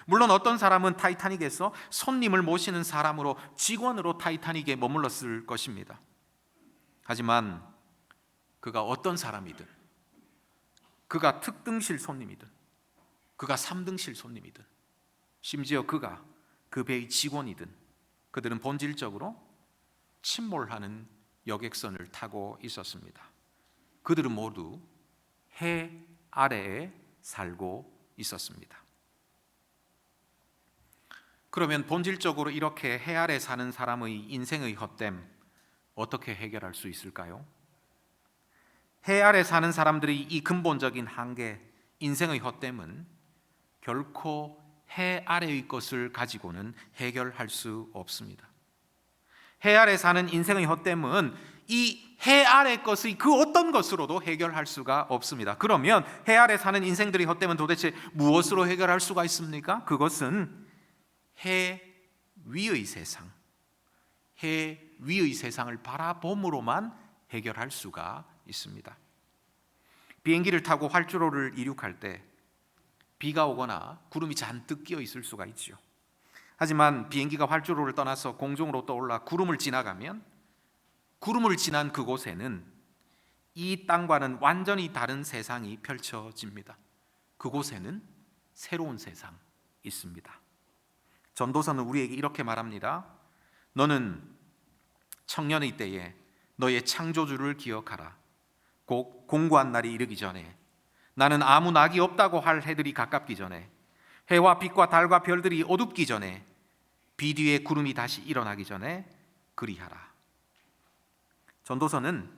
S3: 물론 어떤 사람은 타이타닉에서 손님을 모시는 사람으로, 직원으로 타이타닉에 머물렀을 것입니다. 하지만 그가 어떤 사람이든, 그가 특등실 손님이든, 그가 3등실 손님이든, 심지어 그가 그 배의 직원이든, 그들은 본질적으로 침몰하는 여객선을 타고 있었습니다. 그들은 모두 해 아래에 살고 있었습니다. 그러면 본질적으로 이렇게 해 아래 사는 사람의 인생의 헛됨, 어떻게 해결할 수 있을까요? 해 아래 사는 사람들의 이 근본적인 한계, 인생의 헛됨은 결코 해 아래의 것을 가지고는 해결할 수 없습니다. 해 아래 사는 인생의 헛됨은 이 해 아래 것의 그 어떤 것으로도 해결할 수가 없습니다. 그러면 해 아래 사는 인생들의 헛됨은 도대체 무엇으로 해결할 수가 있습니까? 그것은 해 위의 세상, 해 위의 세상을 바라봄으로만 해결할 수가 있습니다. 비행기를 타고 활주로를 이륙할 때 비가 오거나 구름이 잔뜩 끼어 있을 수가 있지요. 하지만 비행기가 활주로를 떠나서 공중으로 떠올라 구름을 지나가면, 구름을 지난 그곳에는 이 땅과는 완전히 다른 세상이 펼쳐집니다. 그곳에는 새로운 세상이 있습니다. 전도서는 우리에게 이렇게 말합니다. 너는 청년의 때에 너의 창조주를 기억하라. 곧 공고한 날이 이르기 전에, 나는 아무 낙이 없다고 할 해들이 가깝기 전에, 해와 빛과 달과 별들이 어둡기 전에, 비 뒤에 구름이 다시 일어나기 전에 그리하라. 전도서는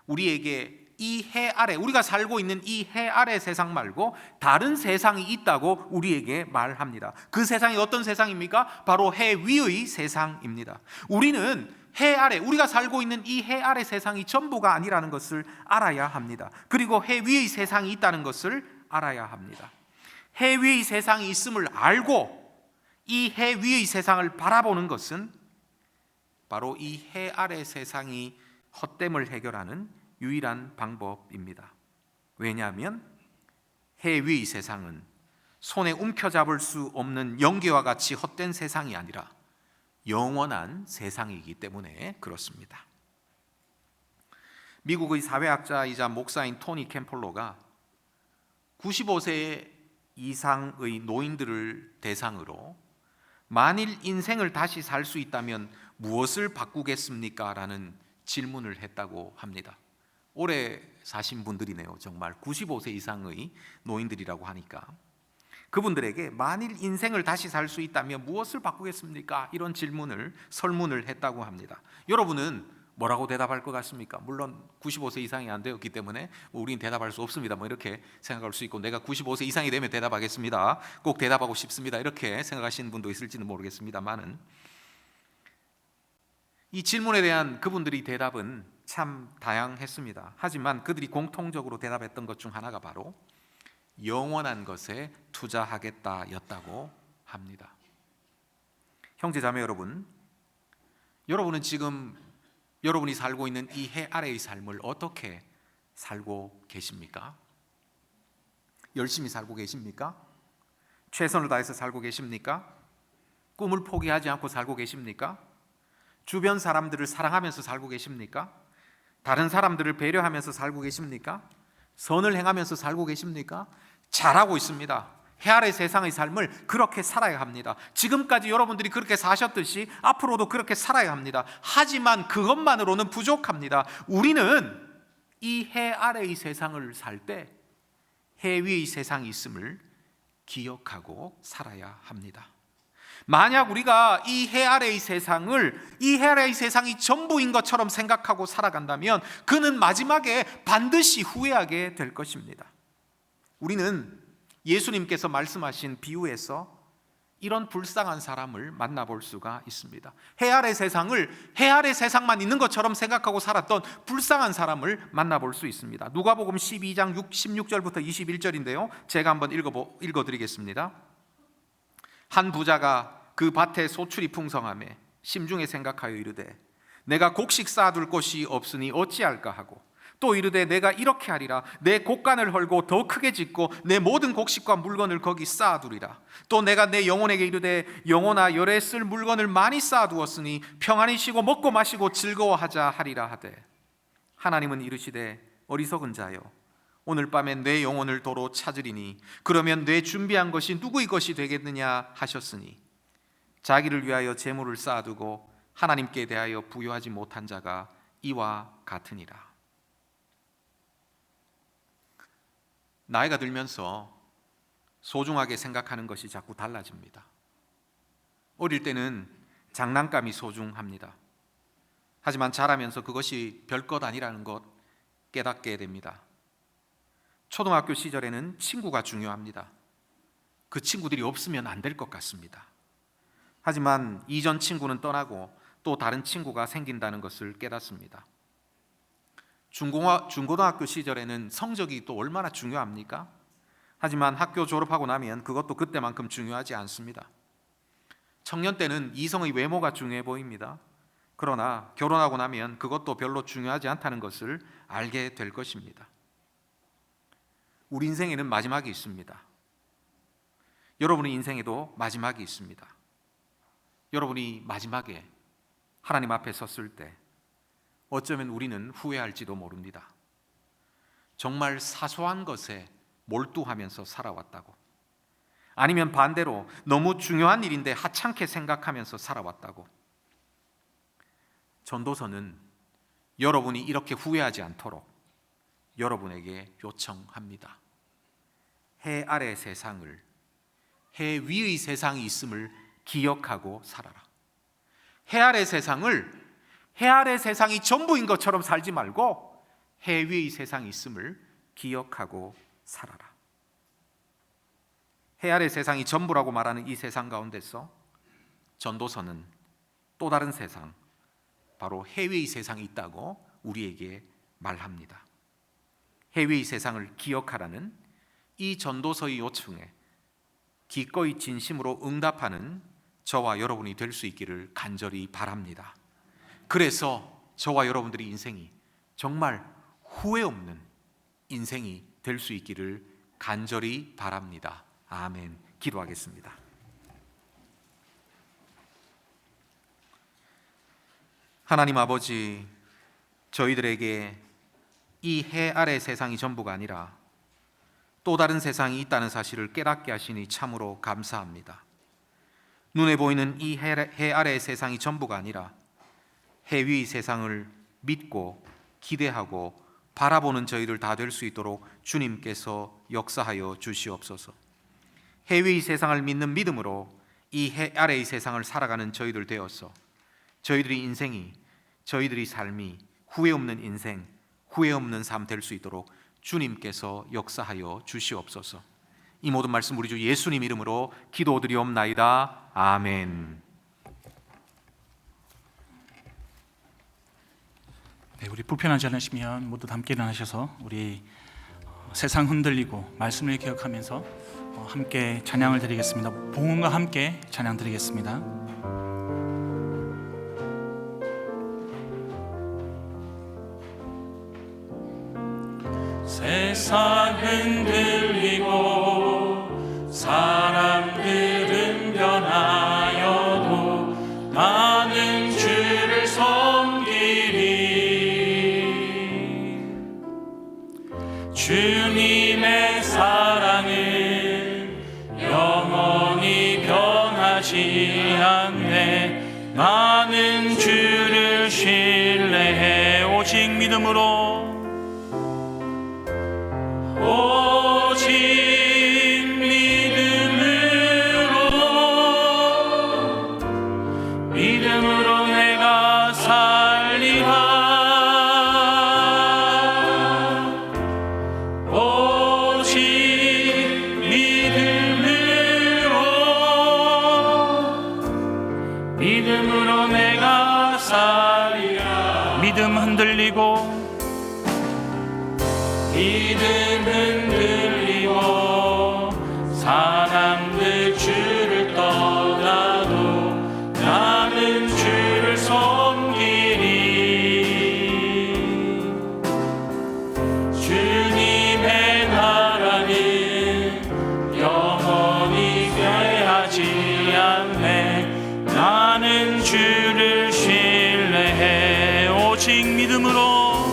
S3: 우리에게 이 해 아래, 우리가 살고 있는 이 해 아래 세상 말고 다른 세상이 있다고 우리에게 말합니다. 그 세상이 어떤 세상입니까? 바로 해 위의 세상입니다. 우리는 해 아래, 우리가 살고 있는 이 해 아래 세상이 전부가 아니라는 것을 알아야 합니다. 그리고 해 위의 세상이 있다는 것을 알아야 합니다. 해 위의 세상이 있음을 알고 이 해 위의 세상을 바라보는 것은 바로 이 해 아래 세상이 헛됨을 해결하는 유일한 방법입니다. 왜냐하면 해 위의 세상은 손에 움켜잡을 수 없는 연기와 같이 헛된 세상이 아니라 영원한 세상이기 때문에 그렇습니다. 미국의 사회학자이자 목사인 토니 캠폴로가 95세 이상의 노인들을 대상으로 만일 인생을 다시 살 수 있다면 무엇을 바꾸겠습니까? 라는 질문을 했다고 합니다. 오래 사신 분들이네요. 정말 95세 이상의 노인들이라고 하니까 그분들에게 만일 인생을 다시 살 수 있다면 무엇을 바꾸겠습니까? 이런 설문을 했다고 합니다. 여러분은 뭐라고 대답할 것 같습니까? 물론 95세 이상이 안 되었기 때문에 우리는 대답할 수 없습니다. 이렇게 생각할 수 있고, 내가 95세 이상이 되면 대답하겠습니다. 꼭 대답하고 싶습니다. 이렇게 생각하시는 분도 있을지는 모르겠습니다만은, 이 질문에 대한 그분들의 대답은 참 다양했습니다. 하지만 그들이 공통적으로 대답했던 것 중 하나가 바로 영원한 것에 투자하겠다였다고 합니다. 형제자매 여러분, 여러분은 지금 여러분이 살고 있는 이 해 아래의 삶을 어떻게 살고 계십니까? 열심히 살고 계십니까? 최선을 다해서 살고 계십니까? 꿈을 포기하지 않고 살고 계십니까? 주변 사람들을 사랑하면서 살고 계십니까? 다른 사람들을 배려하면서 살고 계십니까? 선을 행하면서 살고 계십니까? 잘하고 있습니다. 해 아래 세상의 삶을 그렇게 살아야 합니다. 지금까지 여러분들이 그렇게 사셨듯이 앞으로도 그렇게 살아야 합니다. 하지만 그것만으로는 부족합니다. 우리는 이 해 아래의 세상을 살 때 해 위의 세상이 있음을 기억하고 살아야 합니다. 만약 우리가 이 해 아래의 세상을 이 해 아래의 세상이 전부인 것처럼 생각하고 살아간다면 그는 마지막에 반드시 후회하게 될 것입니다. 우리는 예수님께서 말씀하신 비유에서 이런 불쌍한 사람을 만나볼 수가 있습니다. 해 아래 세상을 해 아래 세상만 있는 것처럼 생각하고 살았던 불쌍한 사람을 만나볼 수 있습니다. 누가복음 12장 16절부터 21절인데요. 제가 한번 읽어드리겠습니다. 한 부자가 그 밭에 소출이 풍성하매 심중에 생각하여 이르되 내가 곡식 쌓아둘 곳이 없으니 어찌할까 하고 또 이르되 내가 이렇게 하리라 내 곡간을 헐고 더 크게 짓고 내 모든 곡식과 물건을 거기 쌓아두리라. 또 내가 내 영혼에게 이르되 영혼아 열에 쓸 물건을 많이 쌓아두었으니 평안히 쉬고 먹고 마시고 즐거워하자 하리라 하되 하나님은 이르시되 어리석은 자여 오늘 밤에 내 영혼을 도로 찾으리니 그러면 내 준비한 것이 누구의 것이 되겠느냐 하셨으니 자기를 위하여 재물을 쌓아두고 하나님께 대하여 부여하지 못한 자가 이와 같으니라. 나이가 들면서 소중하게 생각하는 것이 자꾸 달라집니다. 어릴 때는 장난감이 소중합니다. 하지만 자라면서 그것이 별것 아니라는 것 깨닫게 됩니다. 초등학교 시절에는 친구가 중요합니다. 그 친구들이 없으면 안 될 것 같습니다. 하지만 이전 친구는 떠나고 또 다른 친구가 생긴다는 것을 깨닫습니다. 중고등학교 시절에는 성적이 또 얼마나 중요합니까? 하지만 학교 졸업하고 나면 그것도 그때만큼 중요하지 않습니다. 청년 때는 이성의 외모가 중요해 보입니다. 그러나 결혼하고 나면 그것도 별로 중요하지 않다는 것을 알게 될 것입니다. 우리 인생에는 마지막이 있습니다. 여러분의 인생에도 마지막이 있습니다. 여러분이 마지막에 하나님 앞에 섰을 때 어쩌면 우리는 후회할지도 모릅니다. 정말 사소한 것에 몰두하면서 살아왔다고, 아니면 반대로 너무 중요한 일인데 하찮게 생각하면서 살아왔다고. 전도서는 여러분이 이렇게 후회하지 않도록 여러분에게 요청합니다. 해 아래 세상을 해 위의 세상이 있음을 기억하고 살아라. 해 아래 세상을 해 아래 세상이 전부인 것처럼 살지 말고 해 위의 세상이 있음을 기억하고 살아라. 해 아래 세상이 전부라고 말하는 이 세상 가운데서 전도서는 또 다른 세상, 바로 해 위의 세상이 있다고 우리에게 말합니다. 해 위의 세상을 기억하라는 이 전도서의 요청에 기꺼이 진심으로 응답하는 저와 여러분이 될 수 있기를 간절히 바랍니다. 그래서 저와 여러분들의 인생이 정말 후회 없는 인생이 될 수 있기를 간절히 바랍니다. 아멘. 기도하겠습니다. 하나님 아버지, 저희들에게 이 해 아래 세상이 전부가 아니라 또 다른 세상이 있다는 사실을 깨닫게 하시니 참으로 감사합니다. 눈에 보이는 이 해 아래의 세상이 전부가 아니라 해 위의 세상을 믿고 기대하고 바라보는 저희들 다 될 수 있도록 주님께서 역사하여 주시옵소서. 해 위의 세상을 믿는 믿음으로 이 해 아래의 세상을 살아가는 저희들 되어서 저희들의 인생이, 저희들의 삶이 후회 없는 인생, 후회 없는 삶 될 수 있도록 주님께서 역사하여 주시옵소서. 이 모든 말씀 우리 주 예수님 이름으로 기도드리옵나이다. 아멘.
S1: 네, 우리 불편하지 않으시면 모두 함께 일어나셔서 우리 세상 흔들리고 말씀을 기억하면서 함께 찬양을 드리겠습니다. 봉헌과 함께 찬양 드리겠습니다. 세상 흔들리고 사람들은 변하여도 나는 주를 섬기리. 주님의 사랑은 영원히 변하지 않네. 나는 주를 신뢰해 오직 믿음으로, 오직 믿음으로 내가 살리라. 오직 믿음으로 내가 살리라. 믿음 흔들리고 사람들 주를 떠나도 나는 주를 섬기리. 주님의 나라는 영원히 변하지 않네. 나는 주를 신뢰해 오직 믿음으로,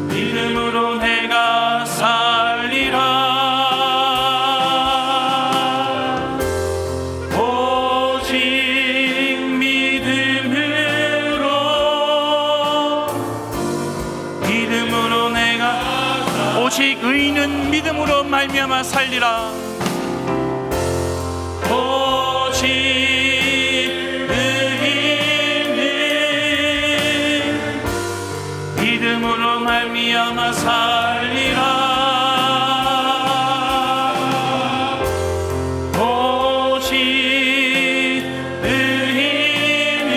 S1: 믿음으로 내가 살리라. 오직 믿음으로 내가, 오직 의인은 믿음으로 말미암아 살리라. 오직 믿음으로 말미암아 살리라. 오직 의인은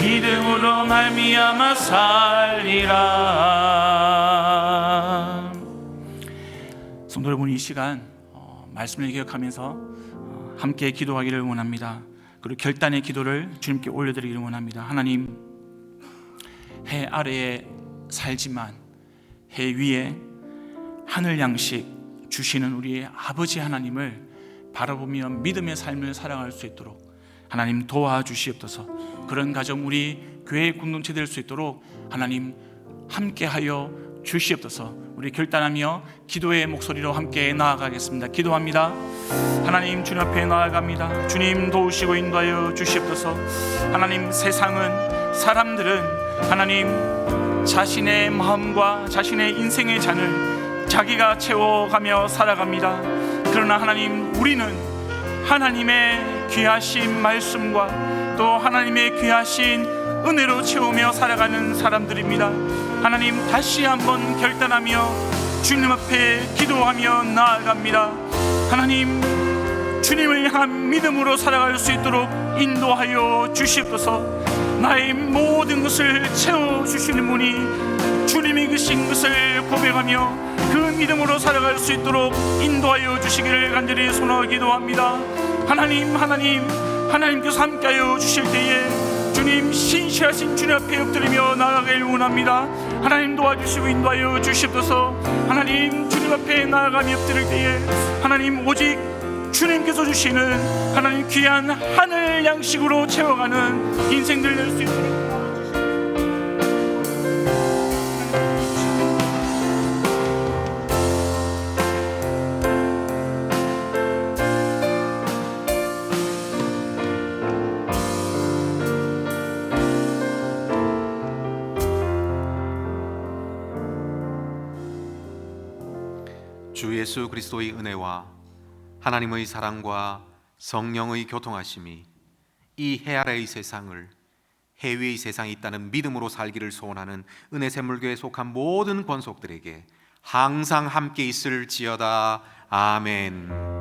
S1: 믿음으로 말미암아 살리라. 성도 여러분, 이 시간 말씀을 기억하면서 함께 기도하기를 원합니다. 그리고 결단의 기도를 주님께 올려드리기를 원합니다. 하나님, 해 아래에 살지만 해 위에 하늘 양식 주시는 우리의 아버지 하나님을 바라보며 믿음의 삶을 살아갈 수 있도록 하나님 도와주시옵소서. 그런 가정, 우리 교회 공동체 될 수 있도록 하나님 함께하여 주시옵소서. 우리 결단하며 기도의 목소리로 함께 나아가겠습니다. 기도합니다. 하나님, 주님 앞에 나아갑니다. 주님 도우시고 인도하여 주시옵소서. 하나님, 세상은, 사람들은 하나님 자신의 마음과 자신의 인생의 잔을 자기가 채워가며 살아갑니다. 그러나 하나님, 우리는 하나님의 귀하신 말씀과 또 하나님의 귀하신 은혜로 채우며 살아가는 사람들입니다. 하나님, 다시 한번 결단하며 주님 앞에 기도하며 나아갑니다. 하나님, 주님을 향한 믿음으로 살아갈 수 있도록 인도하여 주시옵소서. 나의 모든 것을 채워주시는 분이 주님이 그신 것을 고백하며 그 믿음으로 살아갈 수 있도록 인도하여 주시기를 간절히 소원하고 기도합니다. 하나님께서 함께하여 주실 때에 주님, 신실하신 주님 앞에 엎드리며 나아가길 원합니다. 하나님, 도와주시고 인도하여 주시옵소서. 하나님, 주님 앞에 나아가며 엎드릴 때에 하나님, 오직 주님께서 주시는 하나님 귀한 하늘 양식으로 채워가는 인생들 될 수 있도록
S3: 주 예수 그리스도의 은혜와 하나님의 사랑과 성령의 교통하심이 이 해 아래의 세상을 해 위의 세상에 있다는 믿음으로 살기를 소원하는 은혜샘물교회에 속한 모든 권속들에게 항상 함께 있을지어다. 아멘.